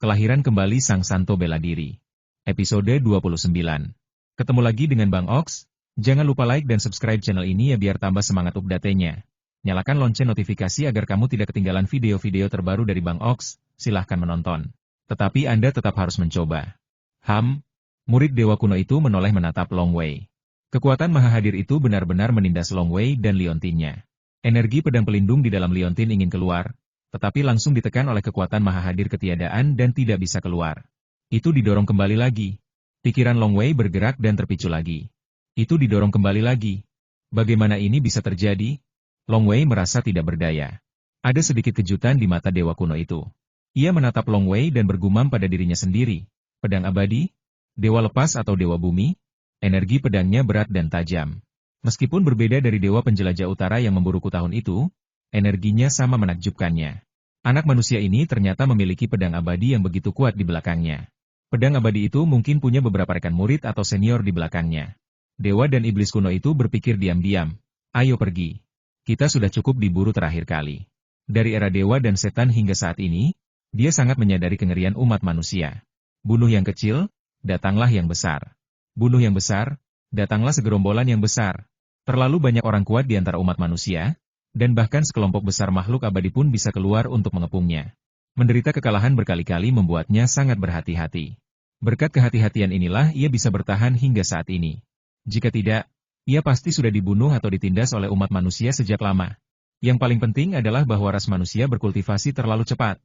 Kelahiran kembali Sang Santo Bela Diri. Episode 29. Ketemu lagi dengan Bang Ox. Jangan lupa like dan subscribe channel ini ya biar tambah semangat update-nya. Nyalakan lonceng notifikasi agar kamu tidak ketinggalan video-video terbaru dari Bang Ox. Silahkan menonton. Tetapi Anda tetap harus mencoba. Murid Dewa Kuno itu menoleh menatap Long Wei. Kekuatan Maha Hadir itu benar-benar menindas Long Wei dan liontinnya. Energi pedang pelindung di dalam liontin ingin keluar, tetapi langsung ditekan oleh kekuatan Maha Hadir ketiadaan dan tidak bisa keluar. Itu didorong kembali lagi. Pikiran Long Wei bergerak dan terpicu lagi. Itu didorong kembali lagi. Bagaimana ini bisa terjadi? Long Wei merasa tidak berdaya. Ada sedikit kejutan di mata Dewa Kuno itu. Ia menatap Long Wei dan bergumam pada dirinya sendiri. Pedang abadi? Dewa lepas atau Dewa Bumi? Energi pedangnya berat dan tajam. Meskipun berbeda dari Dewa Penjelajah Utara yang memburuku tahun itu, energinya sama menakjubkannya. Anak manusia ini ternyata memiliki pedang abadi yang begitu kuat di belakangnya. Pedang abadi itu mungkin punya beberapa rekan murid atau senior di belakangnya. Dewa dan iblis kuno itu berpikir diam-diam. Ayo pergi. Kita sudah cukup diburu terakhir kali. Dari era dewa dan setan hingga saat ini, dia sangat menyadari kengerian umat manusia. Bunuh yang kecil, datanglah yang besar. Bunuh yang besar, datanglah segerombolan yang besar. Terlalu banyak orang kuat di antara umat manusia, dan bahkan sekelompok besar makhluk abadi pun bisa keluar untuk mengepungnya. Menderita kekalahan berkali-kali membuatnya sangat berhati-hati. Berkat kehati-hatian inilah ia bisa bertahan hingga saat ini. Jika tidak, ia pasti sudah dibunuh atau ditindas oleh umat manusia sejak lama. Yang paling penting adalah bahwa ras manusia berkultivasi terlalu cepat.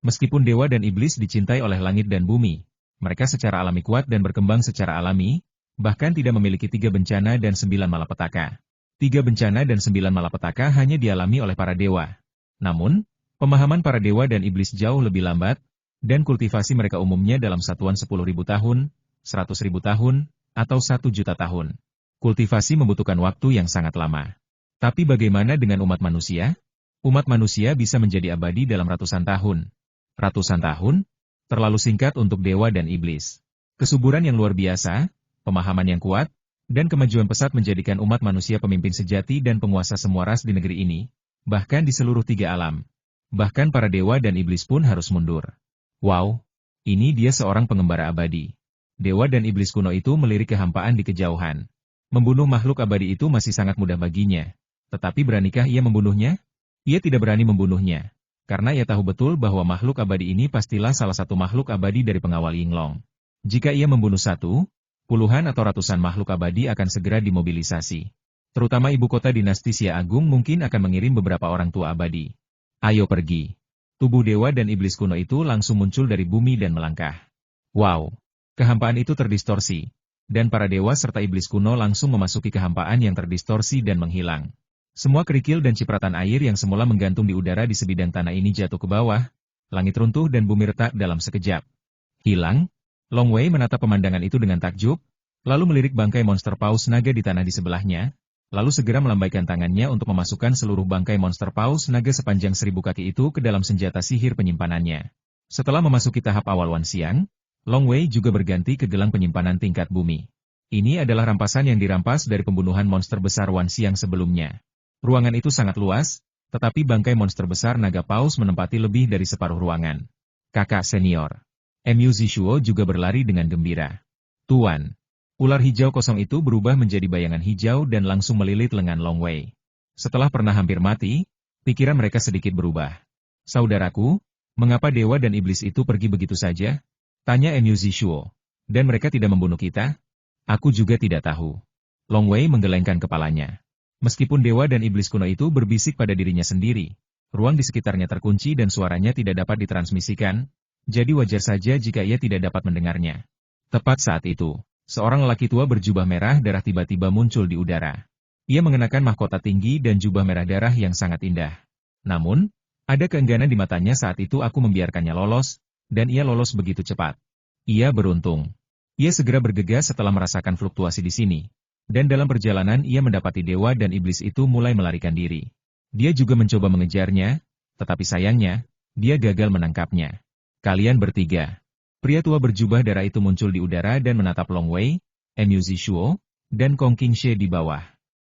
Meskipun dewa dan iblis dicintai oleh langit dan bumi, mereka secara alami kuat dan berkembang secara alami, bahkan tidak memiliki 3 bencana dan 9 malapetaka. 3 bencana dan 9 malapetaka hanya dialami oleh para dewa. Namun, pemahaman para dewa dan iblis jauh lebih lambat, dan kultivasi mereka umumnya dalam satuan 10.000 tahun, 100.000 tahun, atau 1 juta tahun. Kultivasi membutuhkan waktu yang sangat lama. Tapi bagaimana dengan umat manusia? Umat manusia bisa menjadi abadi dalam ratusan tahun. Ratusan tahun? Terlalu singkat untuk dewa dan iblis. Kesuburan yang luar biasa, pemahaman yang kuat, dan kemajuan pesat menjadikan umat manusia pemimpin sejati dan penguasa semua ras di negeri ini, bahkan di seluruh 3 alam. Bahkan para dewa dan iblis pun harus mundur. Wow, ini dia seorang pengembara abadi. Dewa dan iblis kuno itu melirik kehampaan di kejauhan. Membunuh makhluk abadi itu masih sangat mudah baginya. Tetapi beranikah ia membunuhnya? Ia tidak berani membunuhnya, karena ia tahu betul bahwa makhluk abadi ini pastilah salah satu makhluk abadi dari pengawal Yinglong. Jika ia membunuh satu, puluhan atau ratusan makhluk abadi akan segera dimobilisasi. Terutama ibu kota dinasti Xia Agung mungkin akan mengirim beberapa orang tua abadi. Ayo pergi. Tubuh dewa dan iblis kuno itu langsung muncul dari bumi dan melangkah. Wow! Kehampaan itu terdistorsi. Dan para dewa serta iblis kuno langsung memasuki kehampaan yang terdistorsi dan menghilang. Semua kerikil dan cipratan air yang semula menggantung di udara di sebidang tanah ini jatuh ke bawah. Langit runtuh dan bumi retak dalam sekejap. Hilang? Long Wei menatap pemandangan itu dengan takjub, lalu melirik bangkai monster paus naga di tanah di sebelahnya, lalu segera melambaikan tangannya untuk memasukkan seluruh bangkai monster paus naga sepanjang 1000 kaki itu ke dalam senjata sihir penyimpanannya. Setelah memasuki tahap awal Wan Xiang, Long Wei juga berganti ke gelang penyimpanan tingkat bumi. Ini adalah rampasan yang dirampas dari pembunuhan monster besar Wan Xiang sebelumnya. Ruangan itu sangat luas, tetapi bangkai monster besar naga paus menempati lebih dari separuh ruangan. Kakak senior Mu Zishuo juga berlari dengan gembira. Tuan, ular hijau kosong itu berubah menjadi bayangan hijau dan langsung melilit lengan Long Wei. Setelah pernah hampir mati, pikiran mereka sedikit berubah. Saudaraku, mengapa dewa dan iblis itu pergi begitu saja? Tanya Mu Zishuo. Dan mereka tidak membunuh kita? Aku juga tidak tahu. Long Wei menggelengkan kepalanya. Meskipun dewa dan iblis kuno itu berbisik pada dirinya sendiri, ruang di sekitarnya terkunci dan suaranya tidak dapat ditransmisikan, jadi wajar saja jika ia tidak dapat mendengarnya. Tepat saat itu, seorang lelaki tua berjubah merah darah tiba-tiba muncul di udara. Ia mengenakan mahkota tinggi dan jubah merah darah yang sangat indah. Namun, ada keengganan di matanya saat itu aku membiarkannya lolos, dan ia lolos begitu cepat. Ia beruntung. Ia segera bergegas setelah merasakan fluktuasi di sini. Dan dalam perjalanan ia mendapati dewa dan iblis itu mulai melarikan diri. Dia juga mencoba mengejarnya, tetapi sayangnya, dia gagal menangkapnya. Kalian bertiga. Pria tua berjubah darah itu muncul di udara dan menatap Long Wei, Mu Zishuo, dan Kong Qingxie di bawah.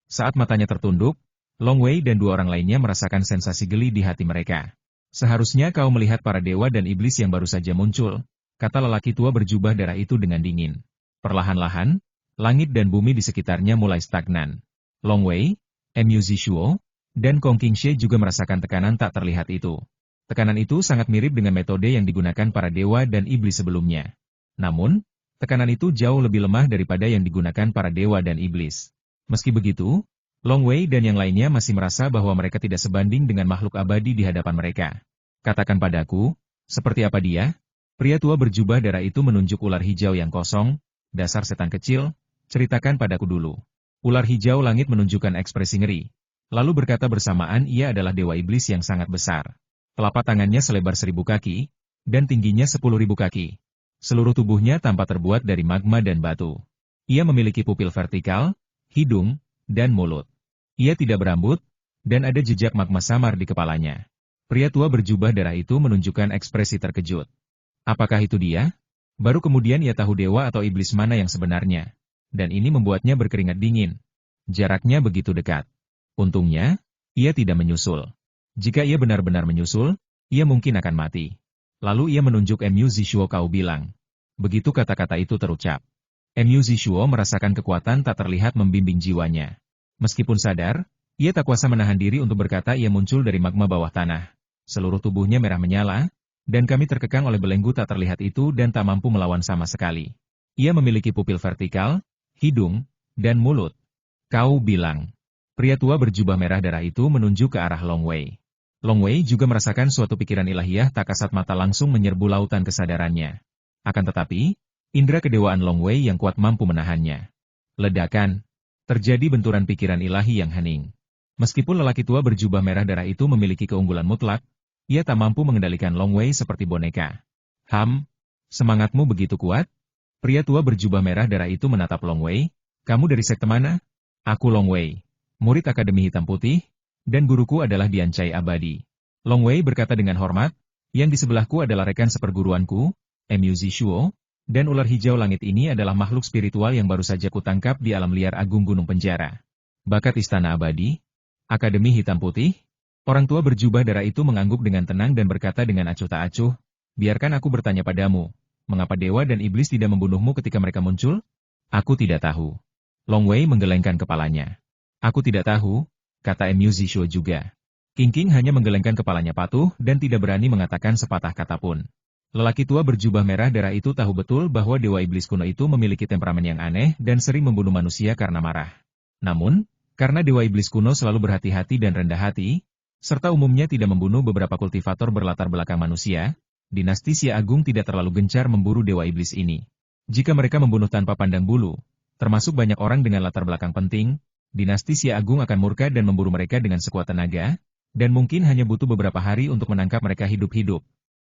Saat matanya tertunduk, Long Wei dan 2 orang lainnya merasakan sensasi geli di hati mereka. Seharusnya kau melihat para dewa dan iblis yang baru saja muncul, kata lelaki tua berjubah darah itu dengan dingin. Perlahan-lahan, langit dan bumi di sekitarnya mulai stagnan. Long Wei, Mu Zishuo, dan Kong Qingxie juga merasakan tekanan tak terlihat itu. Tekanan itu sangat mirip dengan metode yang digunakan para dewa dan iblis sebelumnya. Namun, tekanan itu jauh lebih lemah daripada yang digunakan para dewa dan iblis. Meski begitu, Long Wei dan yang lainnya masih merasa bahwa mereka tidak sebanding dengan makhluk abadi di hadapan mereka. Katakan padaku, seperti apa dia? Pria tua berjubah darah itu menunjuk ular hijau yang kosong. Dasar setan kecil, ceritakan padaku dulu. Ular hijau langit menunjukkan ekspresi ngeri. Lalu berkata bersamaan ia adalah dewa iblis yang sangat besar. Telapak tangannya selebar 1000 kaki, dan tingginya 10.000 kaki. Seluruh tubuhnya tampak terbuat dari magma dan batu. Ia memiliki pupil vertikal, hidung, dan mulut. Ia tidak berambut, dan ada jejak magma samar di kepalanya. Pria tua berjubah darah itu menunjukkan ekspresi terkejut. Apakah itu dia? Baru kemudian ia tahu dewa atau iblis mana yang sebenarnya. Dan ini membuatnya berkeringat dingin. Jaraknya begitu dekat. Untungnya, ia tidak menyusul. Jika ia benar-benar menyusul, ia mungkin akan mati. Lalu ia menunjuk Mu Zishuo kau bilang. Begitu kata-kata itu terucap. Mu Zishuo merasakan kekuatan tak terlihat membimbing jiwanya. Meskipun sadar, ia tak kuasa menahan diri untuk berkata ia muncul dari magma bawah tanah. Seluruh tubuhnya merah menyala, dan kami terkekang oleh belenggu tak terlihat itu dan tak mampu melawan sama sekali. Ia memiliki pupil vertikal, hidung, dan mulut. Kau bilang. Pria tua berjubah merah darah itu menunjuk ke arah Long Wei. Long Wei juga merasakan suatu pikiran ilahiyah tak kasat mata langsung menyerbu lautan kesadarannya. Akan tetapi, indera kedewaan Long Wei yang kuat mampu menahannya. Ledakan. Terjadi benturan pikiran ilahi yang hening. Meskipun lelaki tua berjubah merah darah itu memiliki keunggulan mutlak, ia tak mampu mengendalikan Long Wei seperti boneka. Semangatmu begitu kuat? Pria tua berjubah merah darah itu menatap Long Wei. Kamu dari sekte mana? Aku Long Wei, murid Akademi Hitam Putih, dan guruku adalah Dian Cai Abadi. Long Wei berkata dengan hormat, yang di sebelahku adalah rekan seperguruanku, Mu Zishuo, dan ular hijau langit ini adalah makhluk spiritual yang baru saja kutangkap di alam liar agung Gunung Penjara. Bakat Istana Abadi? Akademi Hitam Putih? Orang tua berjubah darah itu mengangguk dengan tenang dan berkata dengan acuh tak acuh, biarkan aku bertanya padamu, mengapa dewa dan iblis tidak membunuhmu ketika mereka muncul? Aku tidak tahu. Long Wei menggelengkan kepalanya. Aku tidak tahu, kata Mu Zishuo juga. King hanya menggelengkan kepalanya patuh dan tidak berani mengatakan sepatah kata pun. Lelaki tua berjubah merah darah itu tahu betul bahwa dewa iblis kuno itu memiliki temperamen yang aneh dan sering membunuh manusia karena marah. Namun, karena dewa iblis kuno selalu berhati-hati dan rendah hati, serta umumnya tidak membunuh beberapa kultivator berlatar belakang manusia, dinasti Xia Agung tidak terlalu gencar memburu dewa iblis ini. Jika mereka membunuh tanpa pandang bulu, termasuk banyak orang dengan latar belakang penting, dinasti Xia Agung akan murka dan memburu mereka dengan sekuat tenaga, dan mungkin hanya butuh beberapa hari untuk menangkap mereka hidup-hidup.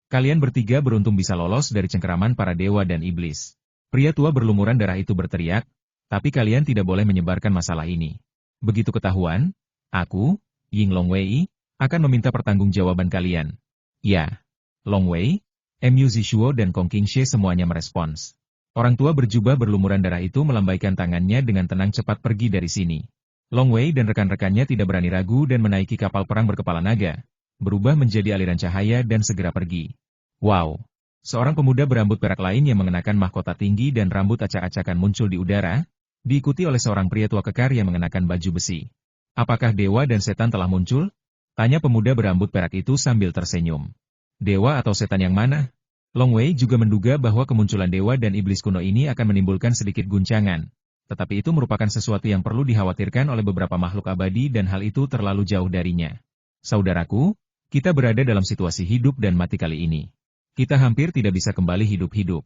Kalian bertiga beruntung bisa lolos dari cengkeraman para dewa dan iblis. Pria tua berlumuran darah itu berteriak, tapi kalian tidak boleh menyebarkan masalah ini. Begitu ketahuan, aku, Ying Long Wei, akan meminta pertanggungjawaban kalian. Ya. Long Wei, Mu Zishuo dan Kong Qingxie semuanya merespons. Orang tua berjubah berlumuran darah itu melambaikan tangannya dengan tenang cepat pergi dari sini. Long Wei dan rekan-rekannya tidak berani ragu dan menaiki kapal perang berkepala naga, berubah menjadi aliran cahaya dan segera pergi. Wow! Seorang pemuda berambut perak lain yang mengenakan mahkota tinggi dan rambut acak-acakan muncul di udara, diikuti oleh seorang pria tua kekar yang mengenakan baju besi. Apakah dewa dan setan telah muncul? Tanya pemuda berambut perak itu sambil tersenyum. Dewa atau setan yang mana? Long Wei juga menduga bahwa kemunculan dewa dan iblis kuno ini akan menimbulkan sedikit guncangan. Tetapi itu merupakan sesuatu yang perlu dikhawatirkan oleh beberapa makhluk abadi dan hal itu terlalu jauh darinya. Saudaraku, kita berada dalam situasi hidup dan mati kali ini. Kita hampir tidak bisa kembali hidup-hidup.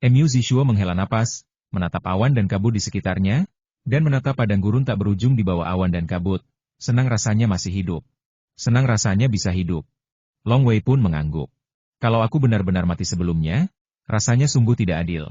Mu Zishuo menghela napas, menatap awan dan kabut di sekitarnya, dan menatap padang gurun tak berujung di bawah awan dan kabut. Senang rasanya masih hidup. Senang rasanya bisa hidup. Long Wei pun mengangguk. Kalau aku benar-benar mati sebelumnya, rasanya sungguh tidak adil.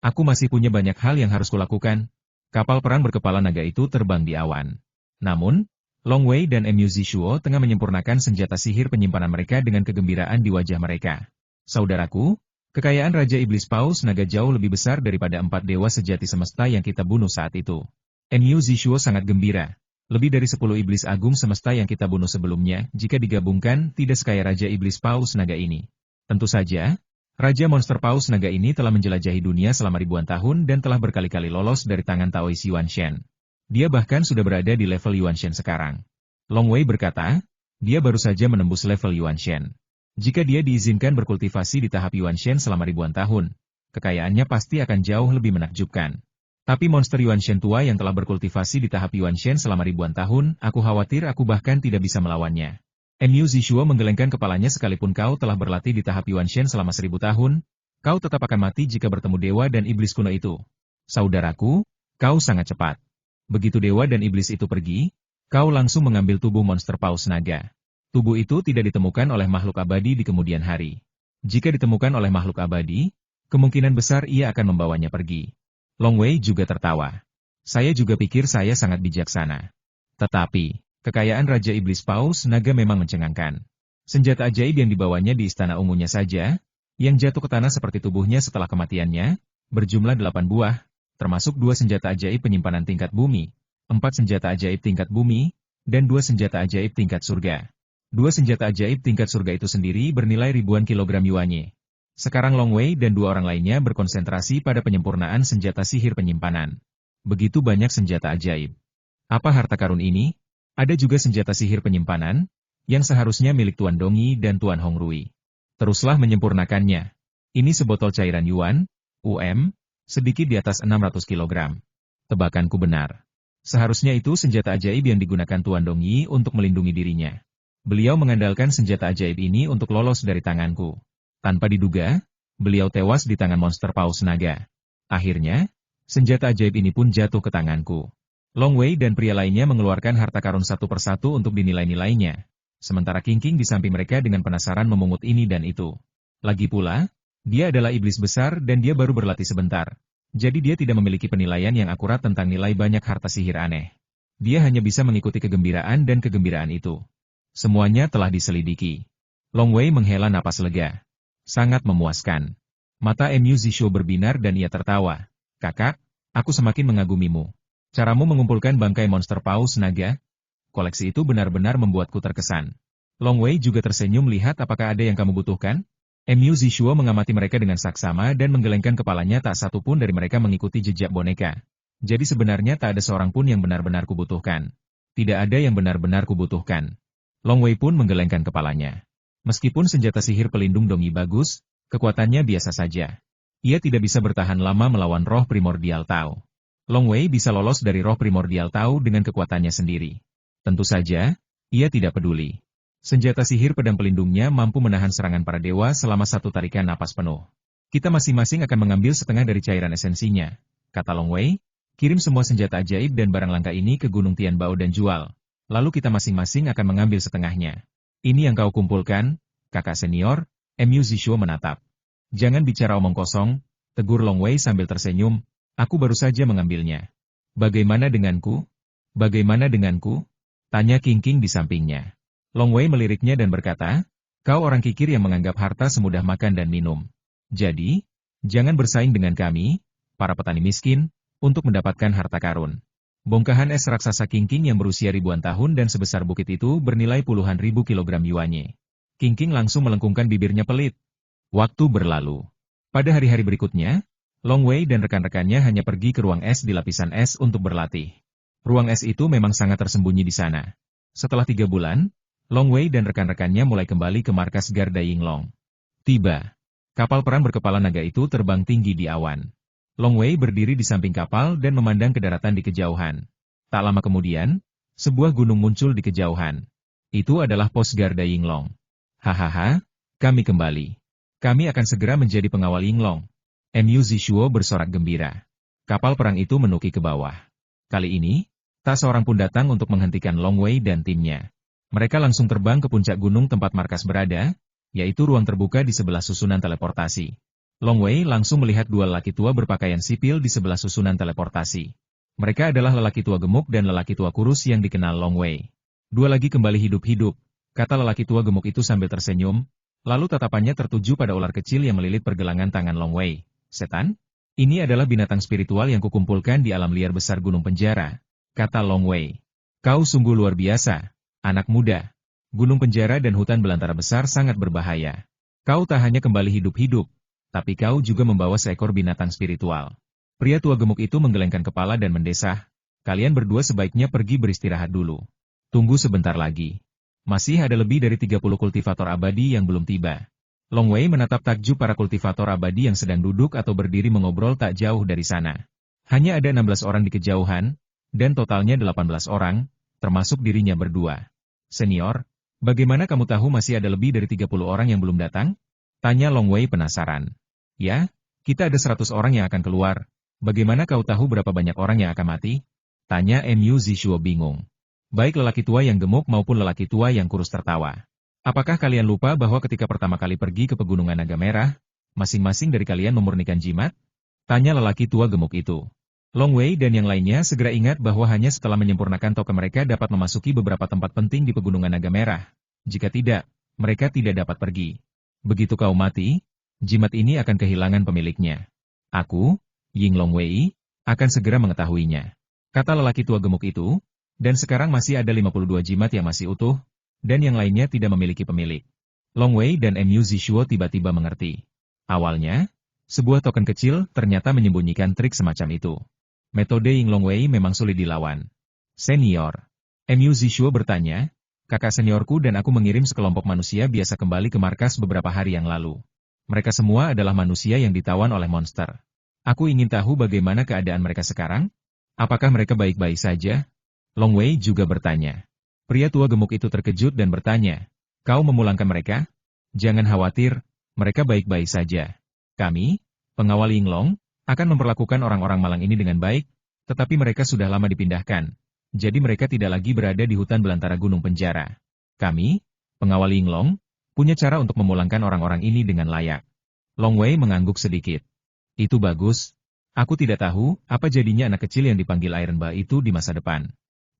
Aku masih punya banyak hal yang harus kulakukan. Kapal perang berkepala naga itu terbang di awan. Namun, Long Wei dan Mu Zishuo tengah menyempurnakan senjata sihir penyimpanan mereka dengan kegembiraan di wajah mereka. Saudaraku, kekayaan Raja Iblis Paus Naga jauh lebih besar daripada 4 dewa sejati semesta yang kita bunuh saat itu. Mu Zishuo sangat gembira. Lebih dari 10 iblis agung semesta yang kita bunuh sebelumnya, jika digabungkan, tidak sekaya Raja Iblis Paus Naga ini. Tentu saja, Raja Monster Paus Naga ini telah menjelajahi dunia selama ribuan tahun dan telah berkali-kali lolos dari tangan Taois Yuan Shen. Dia bahkan sudah berada di level Yuan Shen sekarang. Long Wei berkata, dia baru saja menembus level Yuan Shen. Jika dia diizinkan berkultivasi di tahap Yuan Shen selama ribuan tahun, kekayaannya pasti akan jauh lebih menakjubkan. Tapi monster Yuan Shen tua yang telah berkultivasi di tahap Yuan Shen selama ribuan tahun, aku khawatir aku bahkan tidak bisa melawannya. Mu Zishuo menggelengkan kepalanya sekalipun kau telah berlatih di tahap Yuan Shen selama 1000 tahun, kau tetap akan mati jika bertemu dewa dan iblis kuno itu. Saudaraku, kau sangat cepat. Begitu dewa dan iblis itu pergi, kau langsung mengambil tubuh monster Paus Naga. Tubuh itu tidak ditemukan oleh makhluk abadi di kemudian hari. Jika ditemukan oleh makhluk abadi, kemungkinan besar ia akan membawanya pergi. Long Wei juga tertawa. Saya juga pikir saya sangat bijaksana. Tetapi, kekayaan Raja Iblis Paus Naga memang mencengangkan. Senjata ajaib yang dibawanya di istana ungunya saja, yang jatuh ke tanah seperti tubuhnya setelah kematiannya, berjumlah 8 buah, termasuk 2 senjata ajaib penyimpanan tingkat bumi, 4 senjata ajaib tingkat bumi, dan 2 senjata ajaib tingkat surga. 2 senjata ajaib tingkat surga itu sendiri bernilai ribuan kilogram yuannya. Sekarang Long Wei dan 2 orang lainnya berkonsentrasi pada penyempurnaan senjata sihir penyimpanan. Begitu banyak senjata ajaib. Apa harta karun ini? Ada juga senjata sihir penyimpanan, yang seharusnya milik Tuan Dongi dan Tuan Hongrui. Teruslah menyempurnakannya. Ini sebotol cairan yuan, sedikit di atas 600 kilogram. Tebakanku benar. Seharusnya itu senjata ajaib yang digunakan Tuan Dongi untuk melindungi dirinya. Beliau mengandalkan senjata ajaib ini untuk lolos dari tanganku. Tanpa diduga, beliau tewas di tangan monster Paus Naga. Akhirnya, senjata ajaib ini pun jatuh ke tanganku. Long Wei dan pria lainnya mengeluarkan harta karun satu persatu untuk dinilai-nilainya. Sementara King di samping mereka dengan penasaran memungut ini dan itu. Lagi pula, dia adalah iblis besar dan dia baru berlatih sebentar. Jadi dia tidak memiliki penilaian yang akurat tentang nilai banyak harta sihir aneh. Dia hanya bisa mengikuti kegembiraan dan kegembiraan itu. Semuanya telah diselidiki. Long Wei menghela napas lega. Sangat memuaskan. Mata Mu Zishuo berbinar dan ia tertawa. Kakak, aku semakin mengagumimu. Caramu mengumpulkan bangkai monster Paus Naga? Koleksi itu benar-benar membuatku terkesan. Long Wei juga tersenyum melihat apakah ada yang kamu butuhkan? Mu Zishuo mengamati mereka dengan saksama dan menggelengkan kepalanya, tak satu pun dari mereka mengikuti jejak boneka. Jadi sebenarnya tak ada seorang pun yang benar-benar kubutuhkan. Tidak ada yang benar-benar kubutuhkan. Long Wei pun menggelengkan kepalanya. Meskipun senjata sihir pelindung Dongi bagus, kekuatannya biasa saja. Ia tidak bisa bertahan lama melawan roh primordial Tao. Long Wei bisa lolos dari roh primordial Tao dengan kekuatannya sendiri. Tentu saja, ia tidak peduli. Senjata sihir pedang pelindungnya mampu menahan serangan para dewa selama 1 tarikan napas penuh. Kita masing-masing akan mengambil setengah dari cairan esensinya, kata Long Wei. Kirim semua senjata ajaib dan barang langka ini ke Gunung Tianbao dan jual. Lalu kita masing-masing akan mengambil setengahnya. Ini yang kau kumpulkan, kakak senior. Mu Zishuo menatap. Jangan bicara omong kosong, tegur Long Wei sambil tersenyum. Aku baru saja mengambilnya. Bagaimana denganku? Bagaimana denganku? Tanya King di sampingnya. Long Wei meliriknya dan berkata, kau orang kikir yang menganggap harta semudah makan dan minum. Jadi, jangan bersaing dengan kami, para petani miskin, untuk mendapatkan harta karun. Bongkahan es raksasa King yang berusia ribuan tahun dan sebesar bukit itu bernilai puluhan ribu kilogram yuannya. King langsung melengkungkan bibirnya pelit. Waktu berlalu. Pada hari-hari berikutnya, Long Wei dan rekan-rekannya hanya pergi ke ruang es di lapisan es untuk berlatih. Ruang es itu memang sangat tersembunyi di sana. Setelah 3 bulan, Long Wei dan rekan-rekannya mulai kembali ke markas Garda Yinglong. Tiba. Kapal perang berkepala naga itu terbang tinggi di awan. Long Wei berdiri di samping kapal dan memandang ke daratan di kejauhan. Tak lama kemudian, sebuah gunung muncul di kejauhan. Itu adalah pos Garda Yinglong. Hahaha, kami kembali. Kami akan segera menjadi pengawal Yinglong. Mu Zishuo bersorak gembira. Kapal perang itu menuki ke bawah. Kali ini, tak seorang pun datang untuk menghentikan Long Wei dan timnya. Mereka langsung terbang ke puncak gunung tempat markas berada, yaitu ruang terbuka di sebelah susunan teleportasi. Long Wei langsung melihat 2 lelaki tua berpakaian sipil di sebelah susunan teleportasi. Mereka adalah lelaki tua gemuk dan lelaki tua kurus yang dikenal Long Wei. 2 lagi kembali hidup-hidup, kata lelaki tua gemuk itu sambil tersenyum, lalu tatapannya tertuju pada ular kecil yang melilit pergelangan tangan Long Wei. Setan? Ini adalah binatang spiritual yang kukumpulkan di alam liar besar gunung penjara, kata Long Wei. Kau sungguh luar biasa, anak muda. Gunung penjara dan hutan belantara besar sangat berbahaya. Kau tak hanya kembali hidup-hidup, tapi kau juga membawa seekor binatang spiritual. Pria tua gemuk itu menggelengkan kepala dan mendesah. Kalian berdua sebaiknya pergi beristirahat dulu. Tunggu sebentar lagi. Masih ada lebih dari 30 kultivator abadi yang belum tiba. Long Wei menatap takjub para kultivator abadi yang sedang duduk atau berdiri mengobrol tak jauh dari sana. Hanya ada 16 orang di kejauhan, dan totalnya 18 orang, termasuk dirinya berdua. Senior, bagaimana kamu tahu masih ada lebih dari 30 orang yang belum datang? Tanya Long Wei penasaran. Ya, kita ada 100 orang yang akan keluar. Bagaimana kau tahu berapa banyak orang yang akan mati? Tanya Mu Zishuo bingung. Baik lelaki tua yang gemuk maupun lelaki tua yang kurus tertawa. Apakah kalian lupa bahwa ketika pertama kali pergi ke Pegunungan Naga Merah, masing-masing dari kalian memurnikan jimat? Tanya lelaki tua gemuk itu. Long Wei dan yang lainnya segera ingat bahwa hanya setelah menyempurnakan token mereka dapat memasuki beberapa tempat penting di Pegunungan Naga Merah. Jika tidak, mereka tidak dapat pergi. Begitu kau mati, jimat ini akan kehilangan pemiliknya. Aku, Ying Long Wei, akan segera mengetahuinya. Kata lelaki tua gemuk itu, dan sekarang masih ada 52 jimat yang masih utuh, dan yang lainnya tidak memiliki pemilik. Long Wei dan Mu Zishuo tiba-tiba mengerti. Awalnya, sebuah token kecil ternyata menyembunyikan trik semacam itu. Metode Ying Long Wei memang sulit dilawan. Senior. Mu Zishuo bertanya, kakak seniorku dan aku mengirim sekelompok manusia biasa kembali ke markas beberapa hari yang lalu. Mereka semua adalah manusia yang ditawan oleh monster. Aku ingin tahu bagaimana keadaan mereka sekarang? Apakah mereka baik-baik saja? Long Wei juga bertanya. Pria tua gemuk itu terkejut dan bertanya, kau memulangkan mereka? Jangan khawatir, mereka baik-baik saja. Kami, pengawal Yinglong, akan memperlakukan orang-orang malang ini dengan baik, tetapi mereka sudah lama dipindahkan, jadi mereka tidak lagi berada di hutan belantara gunung penjara. Kami, pengawal Yinglong, punya cara untuk memulangkan orang-orang ini dengan layak. Long Wei mengangguk sedikit. Itu bagus. Aku tidak tahu apa jadinya anak kecil yang dipanggil Iron Ba itu di masa depan.